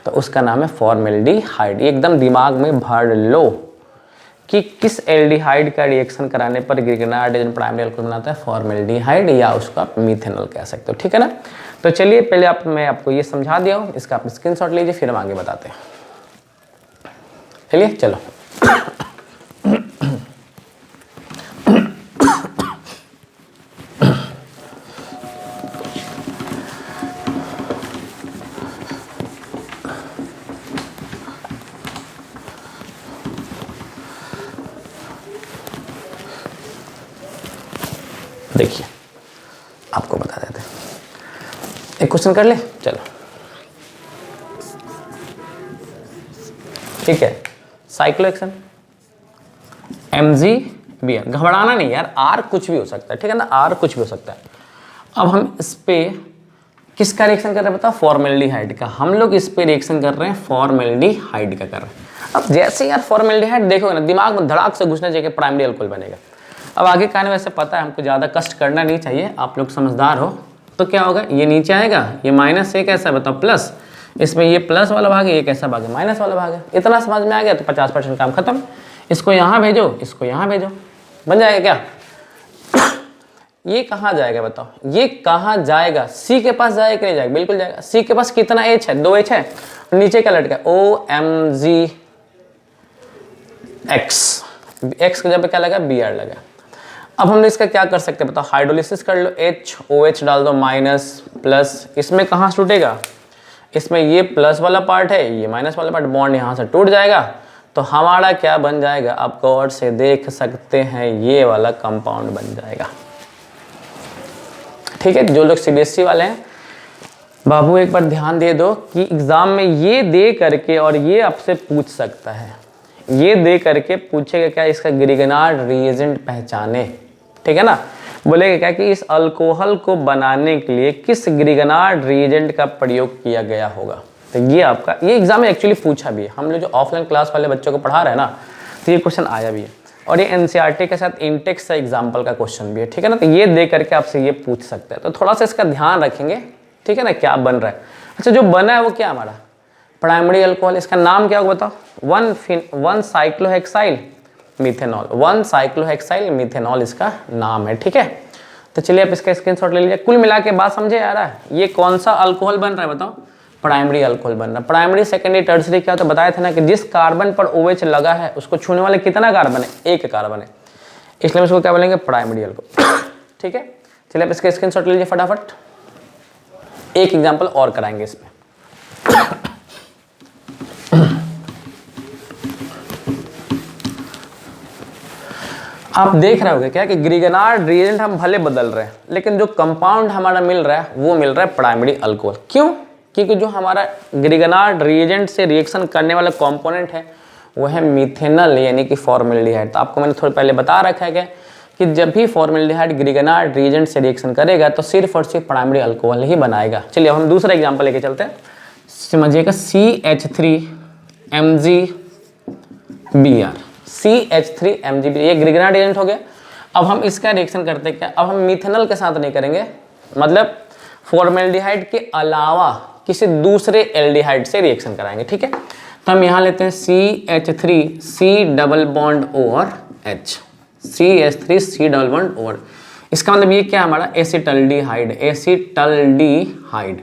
तो उसका नाम है फॉर्मेल्डिहाइड। एकदम दिमाग में भर लो कि किस एल्डिहाइड का रिएक्शन कराने पर ग्रिगनार्ड रिएजेंट प्राइमरी अल्कोहल बनाता है, फॉर्मेल्डिहाइड, या उसको आप मिथेनॉल कह सकते हो, ठीक है ना। तो चलिए पहले मैं आपको ये समझा दिया हूँ, इसका आप स्क्रीनशॉट लीजिए, फिर हम आगे बताते हैं। चलिए चलो देखिए आपको बता देते हैं, एक क्वेश्चन कर ले, चलो ठीक है। साइक्लोहेक्सेन MgBr, घबराना नहीं यार, R कुछ भी हो सकता है, ठीक है ना, R कुछ भी हो सकता है। अब हम इस पे किसका रिएक्शन कर रहे हैं बताओ, फॉर्मेल्डिहाइड का। हम लोग इस पे रिएक्शन कर रहे हैं फॉर्मेल्डिहाइड का कर रहे हैं। अब जैसे यार फॉर्मेल्डिहाइड देखोगे ना, दिमाग में धड़ाक से घुसना चाहिए कि प्राइमरी अल्कोहल बनेगा। अब आगे कहने वैसे पता है हमको, ज़्यादा कष्ट करना नहीं चाहिए, आप लोग समझदार हो। तो क्या होगा, ये नीचे आएगा, ये माइनस से कैसा बताओ प्लस, इसमें ये प्लस वाला भाग है, ये कैसा भाग है, माइनस वाला भाग है। इतना समझ में आ गया तो 50% काम खत्म। इसको यहाँ भेजो, इसको यहाँ भेजो, बन जाएगा क्या। ये कहाँ जाएगा बताओ, ये कहाँ जाएगा, सी के पास जाएगा कि नहीं जाएगा, बिल्कुल जाएगा। सी के पास कितना एच है, 2 एच है, नीचे क्या लटका है, OMgX, एक्स के जगह पे क्या लगा, Br लगा। अब हम इसका क्या कर सकते हैं बताओ, हाइड्रोलिसिस कर लो, HOH डाल दो, माइनस प्लस, इसमें कहाँ टूटेगा, इसमें ये प्लस वाला पार्ट है, ये माइनस वाला पार्ट, बॉन्ड यहाँ से टूट जाएगा। तो हमारा क्या बन जाएगा, आप गौर से देख सकते हैं, ये वाला कंपाउंड बन जाएगा, ठीक है। जो लोग CBSE वाले हैं बाबू एक बार ध्यान दे दो कि एग्जाम में ये दे करके और ये आपसे पूछ सकता है, ये दे करके पूछेगा क्या, इसका ग्रिगनार्ड रिएजेंट पहचाने, ठीक है ना। बोलेगा क्या कि इस अल्कोहल को बनाने के लिए किस ग्रिगनार्ड रिएजेंट का प्रयोग किया गया होगा। तो ये आपका, ये एग्जाम में एक्चुअली पूछा भी है, हम लोग जो ऑफलाइन क्लास वाले बच्चों को पढ़ा रहे हैं ना, तो ये क्वेश्चन आया भी है, और ये NCERT के साथ इंटेक्स का एग्जाम्पल का क्वेश्चन भी है, ठीक है ना। तो ये दे करके आपसे ये पूछ सकते हैं, तो थोड़ा सा इसका ध्यान रखेंगे, ठीक है ना, क्या बन रहा है। अच्छा जो बना है वो क्या हमारा प्राइमरी अल्कोहल, इसका नाम क्या होगा बताओ, 1 साइक्लोहेक्साइल मिथेनॉल, 1 साइक्लोहेक्साइल मिथेनॉल इसका नाम है, ठीक है। तो चलिए आप इसका स्क्रीनशॉट ले लीजिए। कुल मिला के बात समझे आ रहा है, ये कौन सा अल्कोहल बन रहा है बताओ, प्राइमरी अल्कोहल बन रहा है। प्राइमरी सेकेंडरी टर्सरी क्या होता है बताया था ना, कि जिस कार्बन पर OH लगा है उसको छूने वाले कितना कार्बन है, एक कार्बन है, इसलिए इसको क्या बोलेंगे, प्राइमरी अल्कोहल, ठीक है। चलिए आप इसका स्क्रीनशॉट ले लीजिए फटाफट, एक एग्जाम्पल और कराएंगे इसमें। आप देख रहे होंगे क्या कि ग्रिगनार्ड रिएजेंट हम भले बदल रहे हैं, लेकिन जो कंपाउंड हमारा मिल रहा है वो मिल रहा है प्राइमरी अल्कोहल। क्यों, क्योंकि जो हमारा ग्रिगनार्ड रिएजेंट से रिएक्शन करने वाला कंपोनेंट है वो है मिथेनॉल, यानी कि फॉर्मेल्डिहाइड। तो आपको मैंने थोड़ा पहले बता रखा है कि जब भी फॉर्मेल्डिहाइड ग्रिगनार्ड रिएजेंट से रिएक्शन करेगा तो सिर्फ और सिर्फ प्राइमरी अल्कोहल ही बनाएगा। चलिए अब हम दूसरा एग्जाम्पल लेके चलते हैं, समझिएगा CH3MgBr, CH3MgBr ये ग्रिगनार्ड एजेंट हो गया। अब हम इसका रिएक्शन करते क्या, अब हम मिथेनॉल के साथ नहीं करेंगे, मतलब फॉर्मेल्डिहाइड के अलावा किसी दूसरे एल्डिहाइड से रिएक्शन कराएंगे, ठीक है। तो हम यहाँ लेते हैं CH3 C double bond over H, CH3 C double bond over, इसका मतलब ये क्या है हमारा एसिटल्डिहाइड, एसिटल्डिहाइड,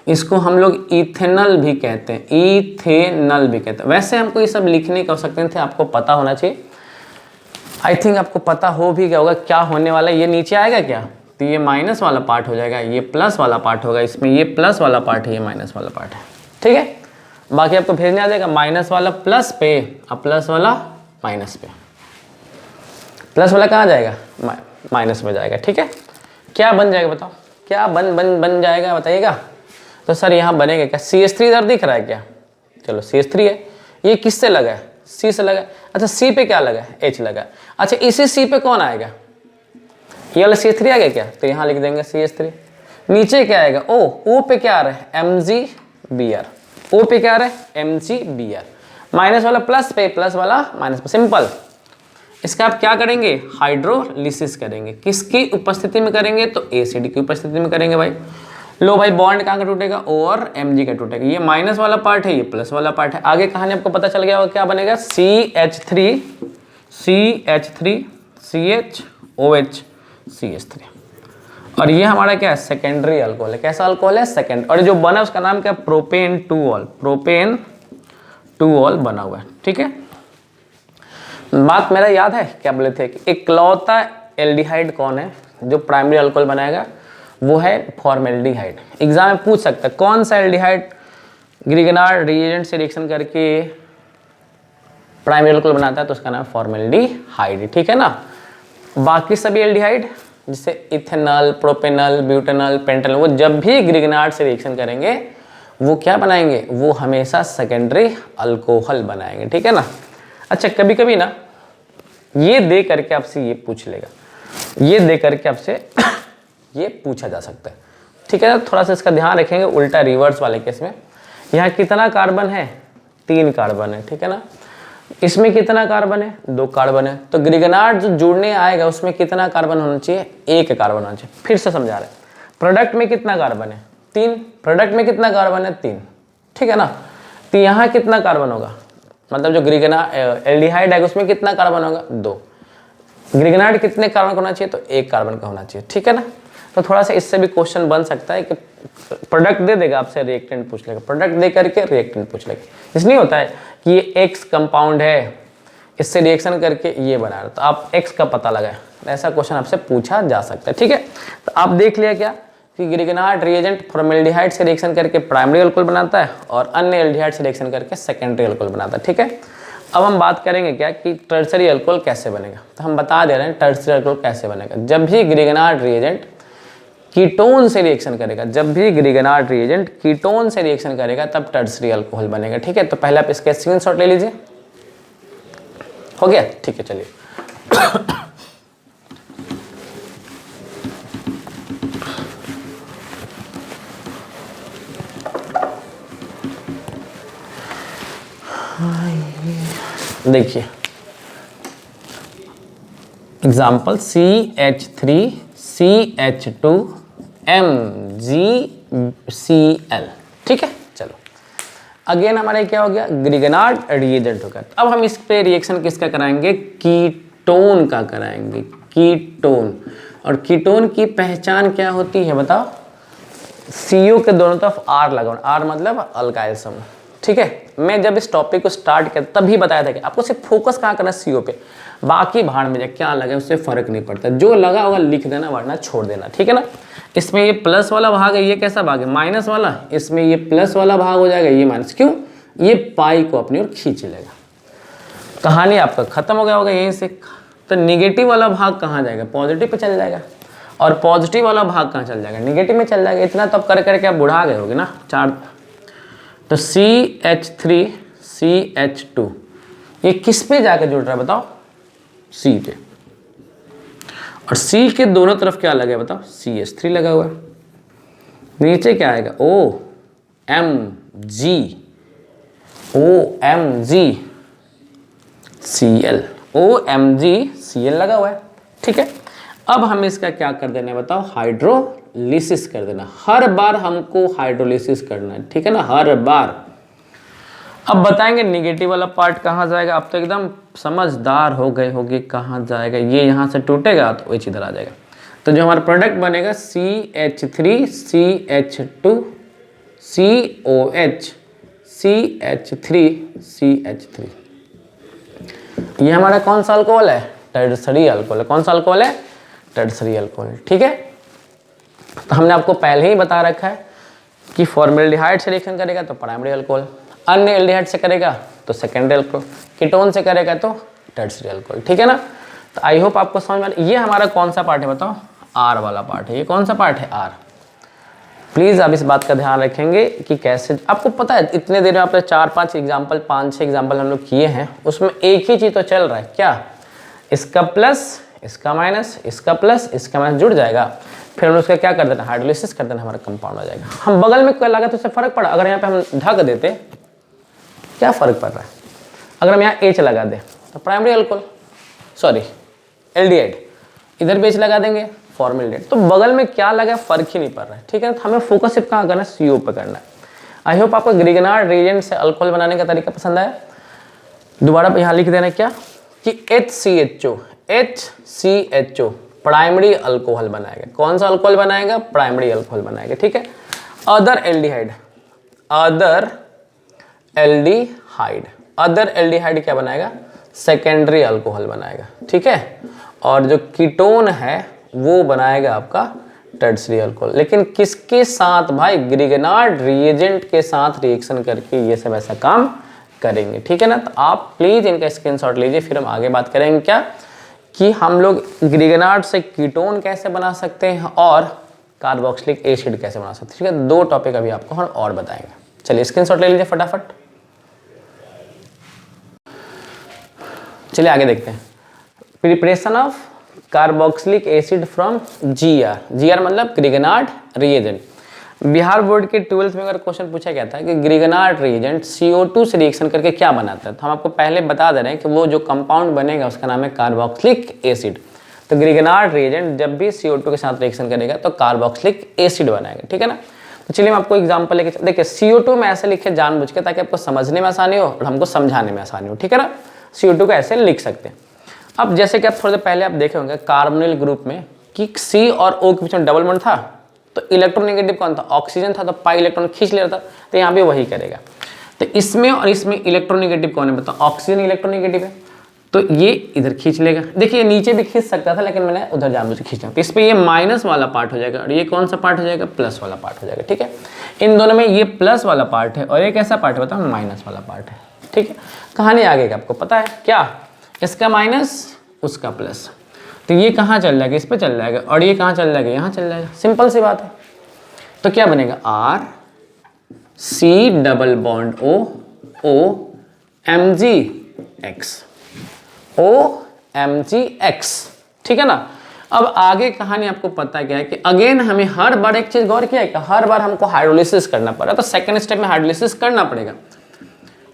इसको हम लोग इथेनॉल भी कहते हैं, इथेनॉल भी कहते हैं। वैसे हमको ये सब लिखने की आवश्यकता नहीं थे, आपको पता होना चाहिए। आई थिंक आपको पता हो भी गया होगा क्या होने वाला है। ये नीचे आएगा क्या, तो ये माइनस वाला पार्ट हो जाएगा, ये प्लस वाला पार्ट होगा, इसमें ये प्लस वाला पार्ट है, ये माइनस वाला पार्ट है, ठीक है। बाकी आपको भेजने आ जाएगा माइनस वाला प्लस पे और प्लस वाला माइनस पे, प्लस वाला कहाँ जाएगा, माइनस में जाएगा, ठीक है। क्या बन जाएगा बताओ, क्या बन जाएगा बताइएगा। तो सर यहाँ बनेगा क्या, CH3 इधर दिख रहा है क्या, चलो CH3 है, ये किससे लगा है, C से लगा है। अच्छा C पे क्या लगा है, H लगा है। अच्छा इसी C पे कौन आएगा, ये वाला CH3 आ गया क्या, तो यहाँ लिख देंगे CH3। नीचे क्या आएगा, O पे क्या आ रहा है MgBr, O पे क्या आ रहा है MgBr, माइनस वाला प्लस पे, प्लस वाला माइनस पे, सिंपल। इसका आप क्या करेंगे, हाइड्रोलिसिस करेंगे, किसकी उपस्थिति में करेंगे, तो एसिड की उपस्थिति में करेंगे भाई। लो भाई बॉन्ड कहाँ का टूटेगा, O और Mg का टूटेगा, ये माइनस वाला पार्ट है, ये प्लस वाला पार्ट है। आगे कहानी आपको पता चल गया होगा क्या बनेगा, CH3 CH3 CH3, और ये हमारा क्या है सेकेंडरी अल्कोहल है। कैसा अल्कोहल है, सेकेंड, और जो बना उसका नाम क्या है प्रोपेन 2ऑल, प्रोपेन 2ऑल बना हुआ है, ठीक है। बात मेरा याद है क्या बोले थे कि इकलौता एल्डिहाइड कौन है जो प्राइमरी अल्कोहल बनाएगा, वो है फॉर्मेल्डिहाइड। एग्जाम में पूछ सकता है कौन सा एल्डिहाइड ग्रिगनार्ड रिएजेंट से रिएक्शन करके प्राइमरी अल्कोहल बनाता है, तो उसका नाम फॉर्मेल्डिहाइड, ठीक है ना। बाकी सभी एल्डिहाइड जैसे इथेनॉल, प्रोपेनॉल, ब्यूटेनॉल, पेंटेनॉल, वो जब भी ग्रिगनार्ड से रिएक्शन करेंगे वो क्या बनाएंगे, वो हमेशा सेकेंडरी अल्कोहल बनाएंगे, ठीक है ना। अच्छा कभी कभी ना ये दे करके आपसे ये पूछ लेगा, ये दे करके आपसे ये पूछा जा सकता है, ठीक है ना। थोड़ा सा इसका ध्यान रखेंगे, उल्टा रिवर्स वाले केस में यहाँ कितना कार्बन है, 3 कार्बन है, ठीक है ना। इसमें कितना कार्बन है, 2 कार्बन है, तो ग्रिगनार्ड जो जुड़ने आएगा उसमें कितना कार्बन होना चाहिए, 1 कार्बन होना चाहिए। फिर से समझा रहे, प्रोडक्ट में कितना कार्बन है, 3, प्रोडक्ट में कितना कार्बन है, 3, ठीक है ना। तो यहाँ कितना कार्बन होगा, मतलब जो एल्डिहाइड है उसमें कितना कार्बन होगा, 2। ग्रिगनार्ड कितने कार्बन का होना चाहिए, तो 1 कार्बन का होना चाहिए, ठीक है ना। तो थोड़ा सा इससे भी क्वेश्चन बन सकता है कि प्रोडक्ट दे देगा आपसे, रिएक्टेंट पूछ लेगा, प्रोडक्ट दे करके रिएक्टेंट पूछ लेगा। इसलिए होता है कि ये X कंपाउंड है, इससे रिएक्शन करके ये बना रहा है, तो आप X का पता लगाए, ऐसा क्वेश्चन आपसे पूछा जा सकता है, ठीक है। तो आप देख लिया क्या कि ग्रिगनार्ड रिएजेंट फॉर्मेल्डिहाइड से रिएक्शन करके प्राइमरी अल्कोहल बनाता है और अन्य एल्डिहाइड से रिएक्शन करके सेकेंडरी अल्कोहल बनाता है, ठीक है। अब हम बात करेंगे क्या कि टर्सरी अल्कोहल कैसे बनेगा, तो हम बता दे रहे हैं टर्सरी अल्कोहल कैसे बनेगा। जब भी ग्रिगनार्ड रिएजेंट कीटोन से रिएक्शन करेगा, जब भी ग्रिगनार्ड रिएजेंट कीटोन से रिएक्शन करेगा तब टर्सरी अल्कोहल बनेगा, ठीक है। तो पहले आप इसका स्क्रीनशॉट ले लीजिए, हो गया, ठीक है। चलिए देखिए एग्जाम्पल CH3CH2MgCl, ठीक है। चलो अगेन हमारे क्या हो गया, ग्रिगनार्ड रिएजेंट हो गया। अब हम इस पे रिएक्शन किसका कराएंगे, कीटोन का कराएंगे, कीटोन। और कीटोन की पहचान क्या होती है बताओ, CO के दोनों तरफ R लगाओ, R मतलब अल्काइल समूह, ठीक है। मैं जब इस टॉपिक को स्टार्ट किया तभी बताया था कि आपको सिर्फ फोकस कहाँ करना है, CO पे, बाकी भाड़ में जाए क्या लगा उससे फर्क नहीं पड़ता, जो लगा होगा लिख देना वरना छोड़ देना, ठीक है ना। इसमें ये प्लस वाला भाग है, ये कैसा भाग है, माइनस वाला, इसमें ये प्लस वाला भाग हो जाएगा, ये माइनस, क्यों, ये पाई को अपनी ओर खींच लेगा। कहानी आपका खत्म हो गया होगा यहीं से। तो निगेटिव वाला भाग कहाँ जाएगा, पॉजिटिव पे चल जाएगा, और पॉजिटिव वाला भाग कहाँ चल जाएगा, निगेटिव में चल जाएगा। इतना तो अब कर करके आप बुढ़ा गए होगे ना, 4। तो CH3CH2 ये किस पे जाकर जुड़ रहा है बताओ, C पे, और C के दोनों तरफ क्या लगा है बताओ, CH3 लगा हुआ है। नीचे क्या आएगा, OM Cl, OMgCl लगा हुआ है, ठीक है। अब हम इसका क्या कर देना है बताओ, हाइड्रोलिसिस कर देना। हर बार हमको हाइड्रोलिसिस करना है, ठीक है ना, हर बार। अब बताएंगे नेगेटिव वाला पार्ट कहाँ जाएगा। अब तो एकदम समझदार हो गए होगे, कहाँ जाएगा, ये यहाँ से टूटेगा तो ये इधर आ जाएगा। तो जो हमारा प्रोडक्ट बनेगा CH3 CH2 COH CH3 CH3, ये हमारा कौन सा अल्कोहल है, टर्सरी अल्कोहल है। कौन सा अल्कोहल है, टर्सरी अल्कोहल, ठीक है। तो हमने आपको पहले ही बता रखा है कि फॉर्मेल्डिहाइड से रिएक्शन करेगा तो प्राइमरी अल्कोहल, अन्य एल्डिहाइड से करेगा तो सेकेंडरी अल्कोहल, कीटोन से करेगा तो टर्सरी अल्कोहल, ठीक है ना। तो आई होप आपको समझ में। ये हमारा कौन सा पार्ट है बताओ, आर वाला पार्ट है। ये कौन सा पार्ट है, आर। प्लीज आप इस बात का ध्यान रखेंगे कि कैसे, आपको पता है इतने देर में आपने 4-5 एग्जाम्पल 5-6 एग्जाम्पल हम लोग किए हैं, उसमें एक ही चीज तो चल रहा है, क्या, इसका प्लस इसका माइनस, इसका प्लस इसका माइनस जुड़ जाएगा, फिर हम उसका क्या कर देना, हाइड्रोलिसिस कर देना, हमारा कंपाउंड हो जाएगा। हम बगल में कोई लगा तो उससे फर्क पड़ा, अगर यहाँ पे हम ढक देते क्या फर्क पड़ रहा है। अगर हम यहाँ H लगा दें तो प्राइमरी अल्कोहल, सॉरी एल्डिहाइड, इधर भी H लगा देंगे फॉर्मेल्डिहाइड, तो बगल में क्या लगा फर्क ही नहीं पड़ रहा है, ठीक है। तो हमें फोकस सिर्फ कहाँ करना है, CO पे करना है। आई होप आपको ग्रिगनार्ड रिएजेंट से अल्कोहल बनाने का तरीका पसंद आया। दोबारा यहाँ लिख देना क्या कि HCHO प्राइमरी अल्कोहल बनाएगा। कौन सा अल्कोहल बनाएगा, प्राइमरी अल्कोहल बनाएगा, ठीक है। अदर एल्डिहाइड, अदर एल्डिहाइड क्या बनाएगा, सेकेंडरी अल्कोहल बनाएगा, ठीक है। और जो कीटोन है वो बनाएगा आपका टर्सरी अल्कोहल। लेकिन किसके साथ भाई, ग्रिगनार्ड रिएजेंट के साथ रिएक्शन करके ये सब ऐसा काम करेंगे, ठीक है ना। तो आप प्लीज इनका स्क्रीनशॉट लीजिए, फिर हम आगे बात करेंगे क्या कि हम लोग ग्रिगनार्ड से कीटोन कैसे बना सकते हैं और कार्बोक्सिलिक एसिड कैसे बना सकते हैं, ठीक है। 2 टॉपिक अभी आपको हम और बताएंगे। चलिए स्क्रीनशॉट ले लीजिए फटाफट। चलिए आगे देखते हैं। Preparation of carboxylic acid from GR मतलब ग्रिगनार्ड रिएजेंट। बिहार बोर्ड के 12th में अगर क्वेश्चन पूछा गया था कि ग्रिगनार्ड रिएजेंट CO2 से रिएक्शन करके क्या बनाता है, तो हम आपको पहले बता दे रहे हैं कि वो जो कंपाउंड बनेगा उसका नाम है कार्बोक्सिलिक एसिड। तो ग्रिगनार्ड रिएजेंट जब भी CO2 के साथ रिएक्शन करेगा तो कार्बोक्सिलिक एसिड बनाएगा, ठीक है ना। तो चलिए मैं आपको एग्जांपल लेके, देखिए CO2 में ऐसे लिखे जानबूझ के ताकि आपको समझने में आसानी हो और हमको समझाने में आसानी हो, ठीक है ना। CO2 को ऐसे लिख सकते हैं। अब जैसे कि आप थोड़ी देर पहले आप देखे होंगे कार्बोनिल ग्रुप में कि C और O के बीच में डबल बॉन्ड था, तो इलेक्ट्रोनेगेटिव कौन था, ऑक्सीजन था, तो पाई इलेक्ट्रॉन खींच ले रहा था, तो यहाँ भी वही करेगा। तो इसमें और इसमें इलेक्ट्रोनेगेटिव कौन है बताओ, ऑक्सीजन इलेक्ट्रोनेगेटिव है, तो ये इधर खींच लेगा। देखिए नीचे भी खींच सकता था लेकिन मैंने उधर जानबूझ के खींचा, तो इस पर ये माइनस वाला पार्ट हो जाएगा और ये कौन सा पार्ट हो जाएगा, प्लस वाला पार्ट हो जाएगा, ठीक है। इन दोनों में ये प्लस वाला पार्ट है और एक ऐसा पार्ट है बताओ माइनस वाला पार्ट है, ठीक है। कहानी आगे का आपको पता है क्या, इसका माइनस उसका प्लस, तो ये कहाँ चल जाएगा, इस पर चल जाएगा, और ये कहाँ चल जाएगा, यहाँ चल जाएगा, सिंपल सी बात है। तो क्या बनेगा, RC डबल बॉन्ड OMgX, ठीक है ना। अब आगे कहानी आपको पता क्या है कि अगेन हमें हर बार एक चीज गौर किया है कि हर बार हमको हाइड्रोलिसिस करना पड़ा, तो सेकंड स्टेप में हाइड्रोलिसिस करना पड़ेगा।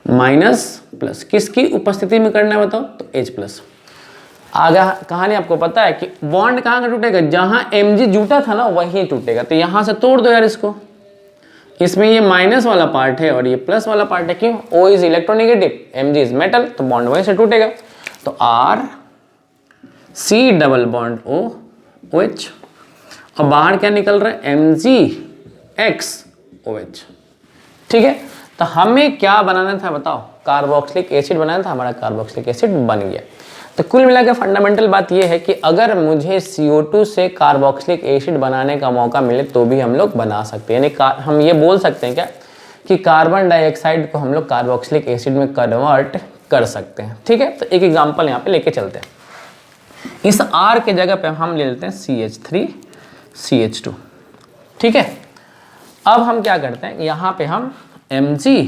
माइनस प्लस किसकी उपस्थिति में करना है बताओ, तो H प्लस। आगे कहानी आपको पता है कि बॉन्ड कहाँ का टूटेगा, जहां Mg जुटा था ना वहीं टूटेगा, तो यहां से तोड़ दो यार इसको। इसमें ये माइनस वाला पार्ट है और ये प्लस वाला पार्ट है, क्यों, O is electronegative, Mg is metal, तो बॉन्ड वहीं से टूटेगा। तो RC डबल बॉन्ड OH, और बाहर क्या निकल रहा है, MgXOH, ठीक है। तो हमें क्या बनाना था बताओ, कार्बोक्सिलिक एसिड बनाना था, हमारा कार्बोक्सिलिक एसिड बन गया। तो कुल मिलाकर फंडामेंटल बात यह है कि अगर मुझे CO2 से कार्बोक्सिलिक एसिड बनाने का मौका मिले तो भी हम लोग बना सकते हैं, यानी हम ये बोल सकते हैं क्या कि कार्बन डाइऑक्साइड को हम लोग कार्बोक्सिलिक एसिड में कन्वर्ट कर सकते हैं, ठीक है। तो एक एग्जांपल यहाँ पे लेके चलते हैं। इस R के जगह पे हम ले लेते हैं CH3CH2, ठीक है। अब हम क्या करते हैं, यहाँ पे हम Mg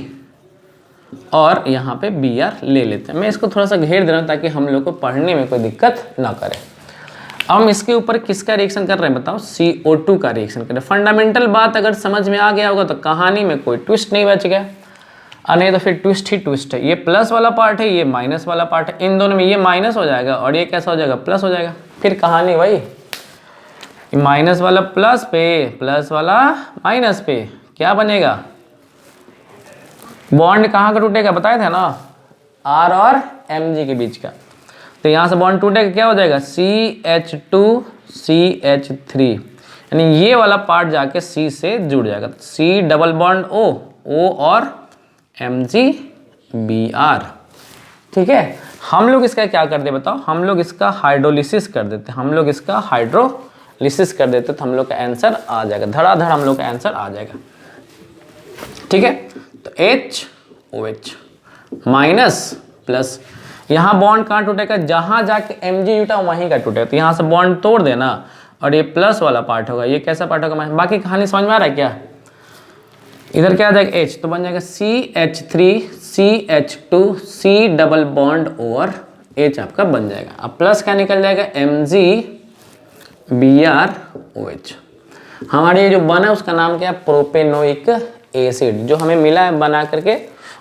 और यहाँ पे Br ले लेते हैं। मैं इसको थोड़ा सा घेर दे रहा हूँ ताकि हम लोग को पढ़ने में कोई दिक्कत ना करे। अब हम इसके ऊपर किसका रिएक्शन कर रहे हैं बताओ, CO2 का रिएक्शन कर रहे हैं। फंडामेंटल बात अगर समझ में आ गया होगा तो कहानी में कोई ट्विस्ट नहीं बच गया, और नहीं तो फिर ट्विस्ट ही ट्विस्ट है। ये प्लस वाला पार्ट है, ये माइनस वाला पार्ट है, इन दोनों में ये माइनस हो जाएगा और ये कैसा हो जाएगा, प्लस हो जाएगा। फिर कहानी वही, माइनस वाला प्लस पे, प्लस वाला माइनस पे, क्या बनेगा, बॉन्ड कहाँ का टूटेगा बताए थे ना, R और Mg के बीच का। तो यहाँ से बॉन्ड टूटेगा, क्या हो जाएगा, CH2CH3, यानी ये वाला पार्ट जाके C से जुड़ जाएगा। C डबल बॉन्ड O और MgBr। ठीक है, हम लोग इसका क्या कर दे बताओ, हम लोग इसका हाइड्रोलिसिस कर देते, हम लोग इसका हाइड्रोलिसिस कर देते तो हम लोग का आंसर आ जाएगा, धड़ाधड़ हम लोग का आंसर आ जाएगा। ठीक है, तो HOH माइनस प्लस, यहाँ बॉन्ड कहाँ टूटेगा, जहाँ जाके Mg जुटा वहीं का टूटेगा, तो यहाँ से बॉन्ड तोड़ देना और ये प्लस वाला पार्ट होगा, ये कैसा पार्ट होगा, बाकी कहानी समझ में आ रहा है क्या। इधर क्या आ जाएगा H, तो बन जाएगा CH3CH2 C डबल बॉन्ड और H आपका बन जाएगा। अब प्लस क्या निकल जाएगा, MgBrOH। हमारे ये जो बना है उसका नाम क्या है, प्रोपेनोइक एसिड, जो हमें मिला है बना करके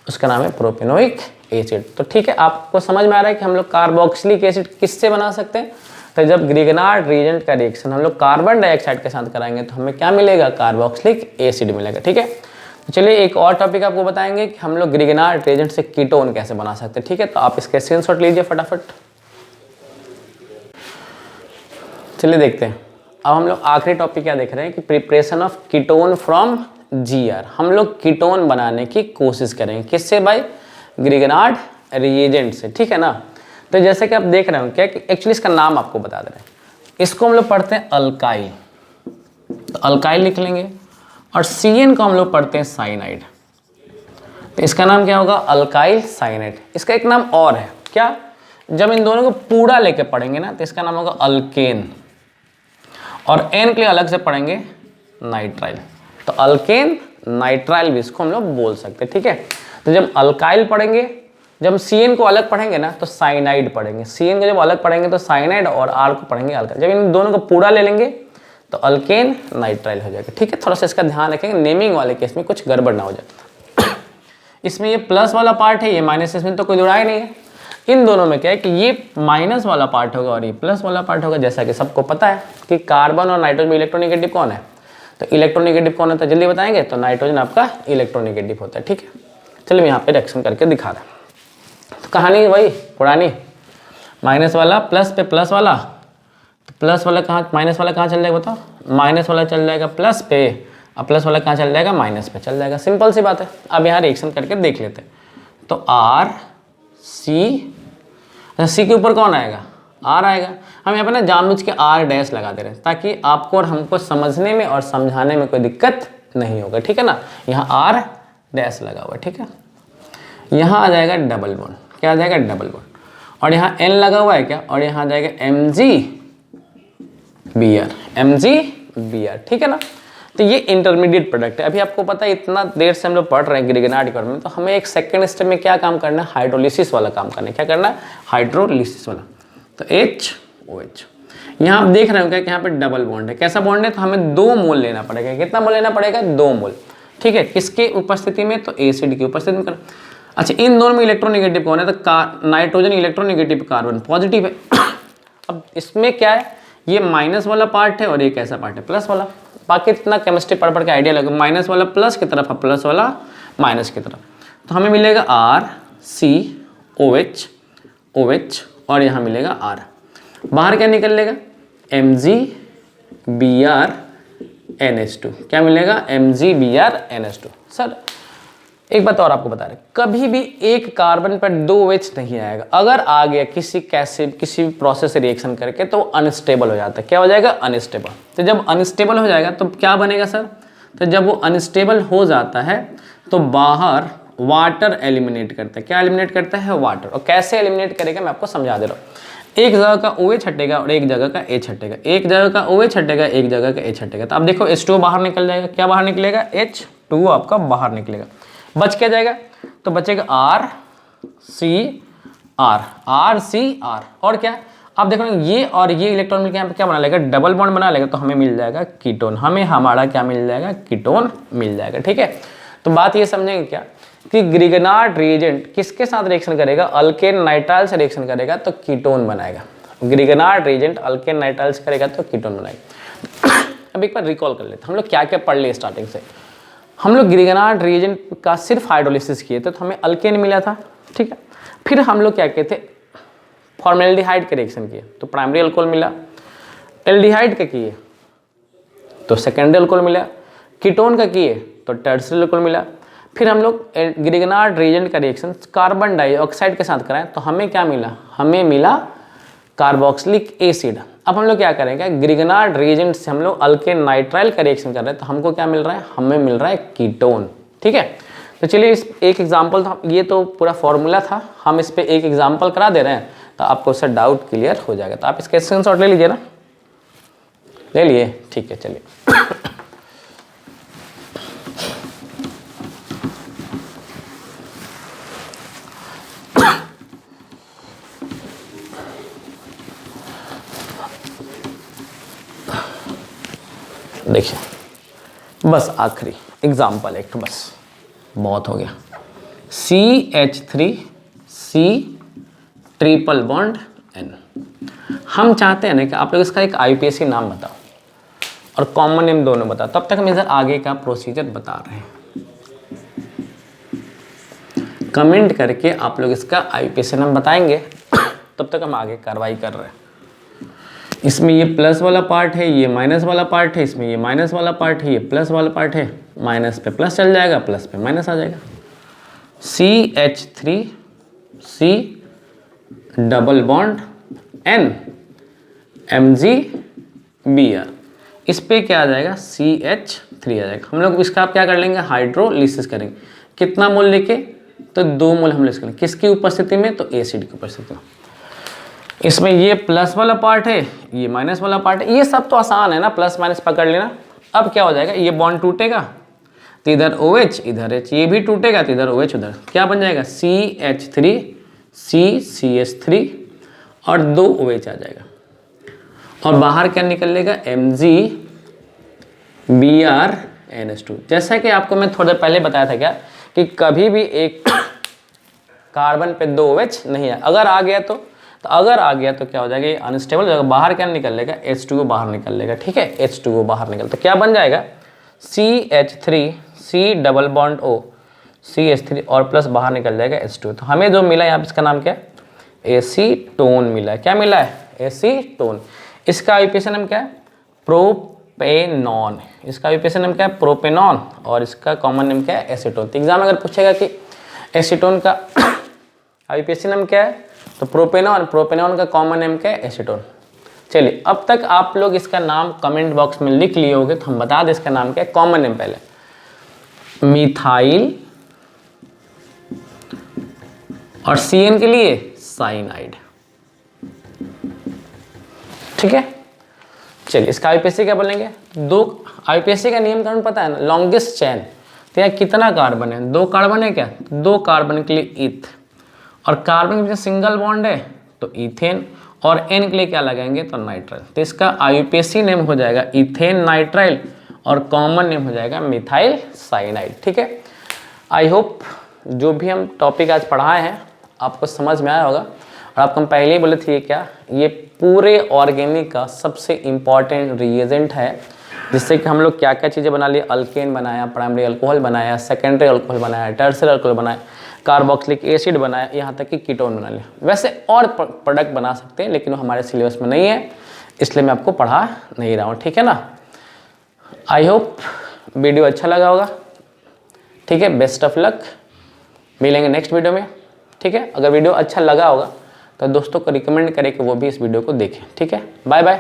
उसका नाम है प्रोपेनोइक एसिड। तो ठीक है, आपको समझ में आ रहा है कि हम लोग कार्बोक्सिलिक एसिड किससे बना सकते हैं। तो जब ग्रिगनार्ड रिएजेंट का रिएक्शन हम लोग कार्बन डाइऑक्साइड के साथ कराएंगे तो हमें क्या मिलेगा, कार्बोक्सिलिक एसिड मिलेगा। ठीक है, तो चलिए एक और टॉपिक आपको बताएंगे कि हम लोग ग्रिगनार्ड रिएजेंट से कीटोन कैसे बना सकते हैं। ठीक है, तो आप इसके स्क्रीनशॉट लीजिए फटाफट। चलिए देखते हैं, अब हम लोग आखिरी टॉपिक क्या देख रहे हैं कि preparation of ketone from GR। हम लोग कीटोन बनाने की कोशिश करेंगे, किससे भाई, ग्रिगनार्ड रिएजेंट से। ठीक है ना, तो जैसे कि आप देख रहे हो क्या कि एक्चुअली इसका नाम आपको बता दे रहे हैं, इसको हम लोग पढ़ते हैं अल्काइल, तो अल्काइल लिख लेंगे, और CN को हम लोग पढ़ते हैं साइनाइड, तो इसका नाम क्या होगा, अल्काइल साइनाइड। इसका एक नाम और है क्या, जब इन दोनों को पूरा लेके पढ़ेंगे ना तो इसका नाम होगा अल्केन, और N के लिए अलग से पढ़ेंगे नाइट्राइल, तो अल्केन नाइट्राइल भी इसको हम लोग बोल सकते हैं। ठीक है, तो जब अल्काइल पढ़ेंगे, जब CN को अलग पढ़ेंगे ना तो साइनाइड पढ़ेंगे, CN को जब अलग पढ़ेंगे तो साइनाइड, और R को पढ़ेंगे अल्काइल। जब इन दोनों को पूरा ले लेंगे तो अल्केन नाइट्राइल हो जाएगा। ठीक है, थोड़ा सा इसका ध्यान रखेंगे, नेमिंग वाले केस में कुछ गड़बड़ ना हो जाए। इसमें ये प्लस वाला पार्ट है, ये माइनस, इसमें तो कोई जुड़ा ही नहीं है। इन दोनों में क्या है कि ये माइनस वाला पार्ट होगा और ये प्लस वाला पार्ट होगा। जैसा कि सबको पता है कि कार्बन और नाइट्रोजन में इलेक्ट्रोनेगेटिव कौन है, तो इलेक्ट्रोनेगेटिव कौन होता है जल्दी बताएंगे, तो नाइट्रोजन आपका इलेक्ट्रोनेगेटिव होता है। ठीक है, चलिए मैं यहाँ पे रिएक्शन करके दिखा रहा हूँ। तो कहानी वही पुरानी, माइनस वाला प्लस पे, प्लस वाला, तो प्लस वाला कहाँ, माइनस वाला कहाँ चल जाएगा बताओ, माइनस वाला चल जाएगा प्लस पे, अब प्लस वाला कहाँ चल जाएगा, माइनस पे चल जाएगा। सिंपल सी बात है। अब यहाँ रिएक्शन करके देख लेते हैं, तो R C, C के ऊपर कौन आएगा, R आएगा। हम यहाँ पे ना जानबूझ के R डैश लगा दे रहे हैं ताकि आपको और हमको समझने में और समझाने में कोई दिक्कत नहीं होगा। ठीक है ना, यहाँ R डैश लगा हुआ है। ठीक है, यहाँ आ जाएगा डबल बॉन्ड, क्या आ जाएगा, डबल बॉन्ड, और यहाँ N लगा हुआ है क्या, और यहाँ आ जाएगा MgBr। ठीक है ना, तो ये इंटरमीडिएट प्रोडक्ट है। अभी आपको पता है इतना देर से हम लोग पढ़ रहे हैं ग्रिगनार्ड इक्वेशन में, तो हमें एक सेकंड स्टेप में क्या काम करना है, हाइड्रोलिसिस वाला काम करना है। क्या करना है, हाइड्रोलिसिस वाला। तो HOH, यहाँ आप देख रहे हो क्या कि यहाँ पे डबल बॉन्ड है। कैसा बॉन्ड है, तो हमें 2 मोल लेना पड़ेगा। कितना मोल लेना पड़ेगा, 2 मोल। ठीक है, किसके उपस्थिति में, तो एसिड की उपस्थिति में। अच्छा, इन दोनों में इलेक्ट्रोनेगेटिव कौन है, तो नाइट्रोजन इलेक्ट्रोनेगेटिव, कार्बन पॉजिटिव है। अब इसमें क्या है, ये माइनस वाला पार्ट है और ये कैसा पार्ट है, प्लस वाला। बाकी इतना केमिस्ट्री पढ़ के आइडिया लगे, माइनस वाला प्लस की तरफ है, प्लस वाला माइनस की तरफ। तो हमें मिलेगा RCOH और यहाँ मिलेगा R। बाहर क्या निकल लेगा, MgBrNH2। क्या मिलेगा, MgBrNH2। सर एक बात और आपको बता रहे, कभी भी एक कार्बन पर 2 OH नहीं आएगा। अगर आ गया किसी प्रोसेस से रिएक्शन करके तो अनस्टेबल हो जाता है। क्या हो जाएगा, अनस्टेबल। तो जब अनस्टेबल हो जाएगा तो क्या बनेगा सर, तो जब वो अनस्टेबल हो जाता है तो बाहर वाटर एलिमिनेट करता है। क्या एलिमिनेट करता है, वाटर। और कैसे एलिमिनेट करेगा मैं आपको समझा दे रहा हूँ। एक जगह का OH हटेगा और एक जगह का H हटेगा, एक जगह का OH हटेगा, एक जगह का H हटेगा। तो आप देखो H2 बाहर निकल जाएगा। क्या बाहर निकलेगा, H2 आपका बाहर निकलेगा। बच क्या जाएगा, तो बचेगा RCR, RCR, और क्या, अब देखो ये और ये इलेक्ट्रॉन मिलकर यहाँ पे क्या बना लेगा, डबल बॉन्ड बना लेगा, तो हमें मिल जाएगा कीटोन, हमें हमारा क्या मिल जाएगा, कीटोन मिल जाएगा। ठीक है, तो बात ये समझेंगे क्या कि ग्रिगनार्ड रिएजेंट किसके साथ रिएक्शन करेगा, अल्केन नाइट्राइल से रिएक्शन करेगा तो कीटोन बनाएगा। ग्रिगनार्ड रिएजेंट अल्केन नाइट्राइल से करेगा तो कीटोन बनाएगा। अब एक बार रिकॉल कर लेते हैं हम लोग क्या क्या पढ़ लिए स्टार्टिंग से। हम लोग ग्रिगनार्ड रिएजेंट का सिर्फ हाइड्रोलिसिस किए थे तो हमें अल्केन मिला था। ठीक है, फिर हम लोग क्या किए थे, फॉर्मेल्डिहाइड के रिएक्शन किए तो प्राइमरी अल्कोहल मिला, एल्डिहाइड का किए तो सेकेंडरी अल्कोहल मिला, कीटोन का किए तो टर्सरी अल्कोहल मिला। फिर हम लोग ग्रिगनार्ड रिएजेंट का रिएक्शन कार्बन डाइऑक्साइड के साथ कराएं तो हमें क्या मिला, हमें मिला कार्बोक्सिलिक एसिड। अब हम लोग क्या करेंगे, ग्रिगनार्ड रिएजेंट से हम लोग अल्केन नाइट्राइल का रिएक्शन कर रहे हैं तो हमको क्या मिल रहा है, हमें मिल रहा है कीटोन। ठीक है, तो चलिए इस एक एग्जाम्पल था, ये तो पूरा फॉर्मूला था, हम इस पे एक एग्जाम्पल करा दे रहे हैं तो आपको उससे डाउट क्लियर हो जाएगा। तो आप इसका स्क्रीनशॉट ले लीजिए ना, ले लिए, ठीक है। चलिए देखिए बस आखिरी एग्जाम्पल एक, बस बहुत हो गया। CH3C triple bond N। हम चाहते हैं ना कि आप लोग इसका एक IUPAC नाम बताओ और कॉमन नेम दोनों बताओ, तब तक हम इधर आगे का प्रोसीजर बता रहे हैं। कमेंट करके आप लोग इसका IUPAC नाम बताएंगे तब तक हम आगे कार्रवाई कर रहे हैं। इसमें ये प्लस वाला पार्ट है, ये माइनस वाला पार्ट है, इसमें ये माइनस वाला पार्ट है, ये प्लस वाला पार्ट है, माइनस पे प्लस चल जाएगा, प्लस पे माइनस आ जाएगा। CH3C double bond N MgBr, इस पे क्या आ जाएगा, CH3 आ जाएगा। हम लोग इसका आप क्या कर लेंगे, हाइड्रोलिसिस करेंगे। कितना मोल लेके, तो 2 मोल हम लिस करेंगे, किसकी उपस्थिति में, तो एसिड की उपस्थिति में। इसमें ये प्लस वाला पार्ट है, ये माइनस वाला पार्ट है, ये सब तो आसान है ना, प्लस माइनस पकड़ लेना। अब क्या हो जाएगा, ये बॉन्ड टूटेगा तो इधर OH इधर H, ये भी टूटेगा तो इधर OH उधर, क्या बन जाएगा, CH3CCH3 और 2 OH आ जाएगा। और बाहर क्या निकलेगा, MgBrNH2। जैसा कि आपको मैं थोड़ा देर पहले बताया था क्या कि कभी भी एक कार्बन पे 2 OH नहीं है, अगर आ गया तो अगर आ गया तो क्या हो जाएगा, ये अनस्टेबल हो जाएगा, बाहर क्या निकल लेगा, H2O बाहर निकल लेगा। ठीक है, H2O बाहर निकल तो क्या बन जाएगा, CH3C double bond O CH3 और प्लस बाहर निकल जाएगा H2O। तो हमें जो मिला यहाँ पे इसका नाम क्या है, एसीटोन मिला है। क्या मिला है, एसीटोन। इसका IUPAC नाम क्या है, प्रोपेनॉन। इसका IUPAC नाम क्या है, प्रोपेनॉन, और इसका कॉमन नेम क्या है, एसीटोन। तो एग्जाम अगर पूछेगा कि एसीटोन का IUPAC नाम क्या है, तो प्रोपेनॉन, प्रोपेनॉन का कॉमन नेम क्या है, एसीटोन। चलिए अब तक आप लोग इसका नाम कमेंट बॉक्स में लिख लिए होंगे तो हम बता दें इसका नाम क्या है, कॉमन नेम पहले मिथाइल और CN के लिए साइनाइड। ठीक है, चलिए इसका IUPAC क्या बोलेंगे, 2 IUPAC का नियम कानून पता है ना, लॉन्गेस्ट चेन। तो यहाँ कितना कार्बन है, 2 कार्बन है क्या, 2 कार्बन के लिए ईथ, और कार्बन के पीछे सिंगल बॉन्ड है तो इथेन, और N के लिए क्या लगाएंगे, तो नाइट्राइल। तो इसका IUPAC नेम हो जाएगा इथेन नाइट्राइल और कॉमन नेम हो जाएगा मिथाइल साइनाइड। ठीक है, आई होप जो भी हम टॉपिक आज पढ़ाए हैं आपको समझ में आया होगा। और आपको हम पहले ही बोले थे क्या, ये पूरे ऑर्गेनिक का सबसे इम्पॉर्टेंट रिएजेंट है, जिससे कि हम लोग क्या क्या चीज़ें बना लिए, अल्केन बनाया, प्राइमरी अल्कोहल बनाया, सेकेंडरी अल्कोहल बनाया, टर्सरी अल्कोहल बनाया, कार्बोक्सिलिक एसिड बनाया, यहाँ तक कि कीटोन बना लिया। वैसे और प्रोडक्ट बना सकते हैं लेकिन वो हमारे सिलेबस में नहीं है, इसलिए मैं आपको पढ़ा नहीं रहा हूँ। ठीक है ना, आई होप वीडियो अच्छा लगा होगा। ठीक है, बेस्ट ऑफ लक, मिलेंगे नेक्स्ट वीडियो में। ठीक है, अगर वीडियो अच्छा लगा होगा तो दोस्तों को रिकमेंड करें कि वो भी इस वीडियो को देखें। ठीक है, बाय बाय।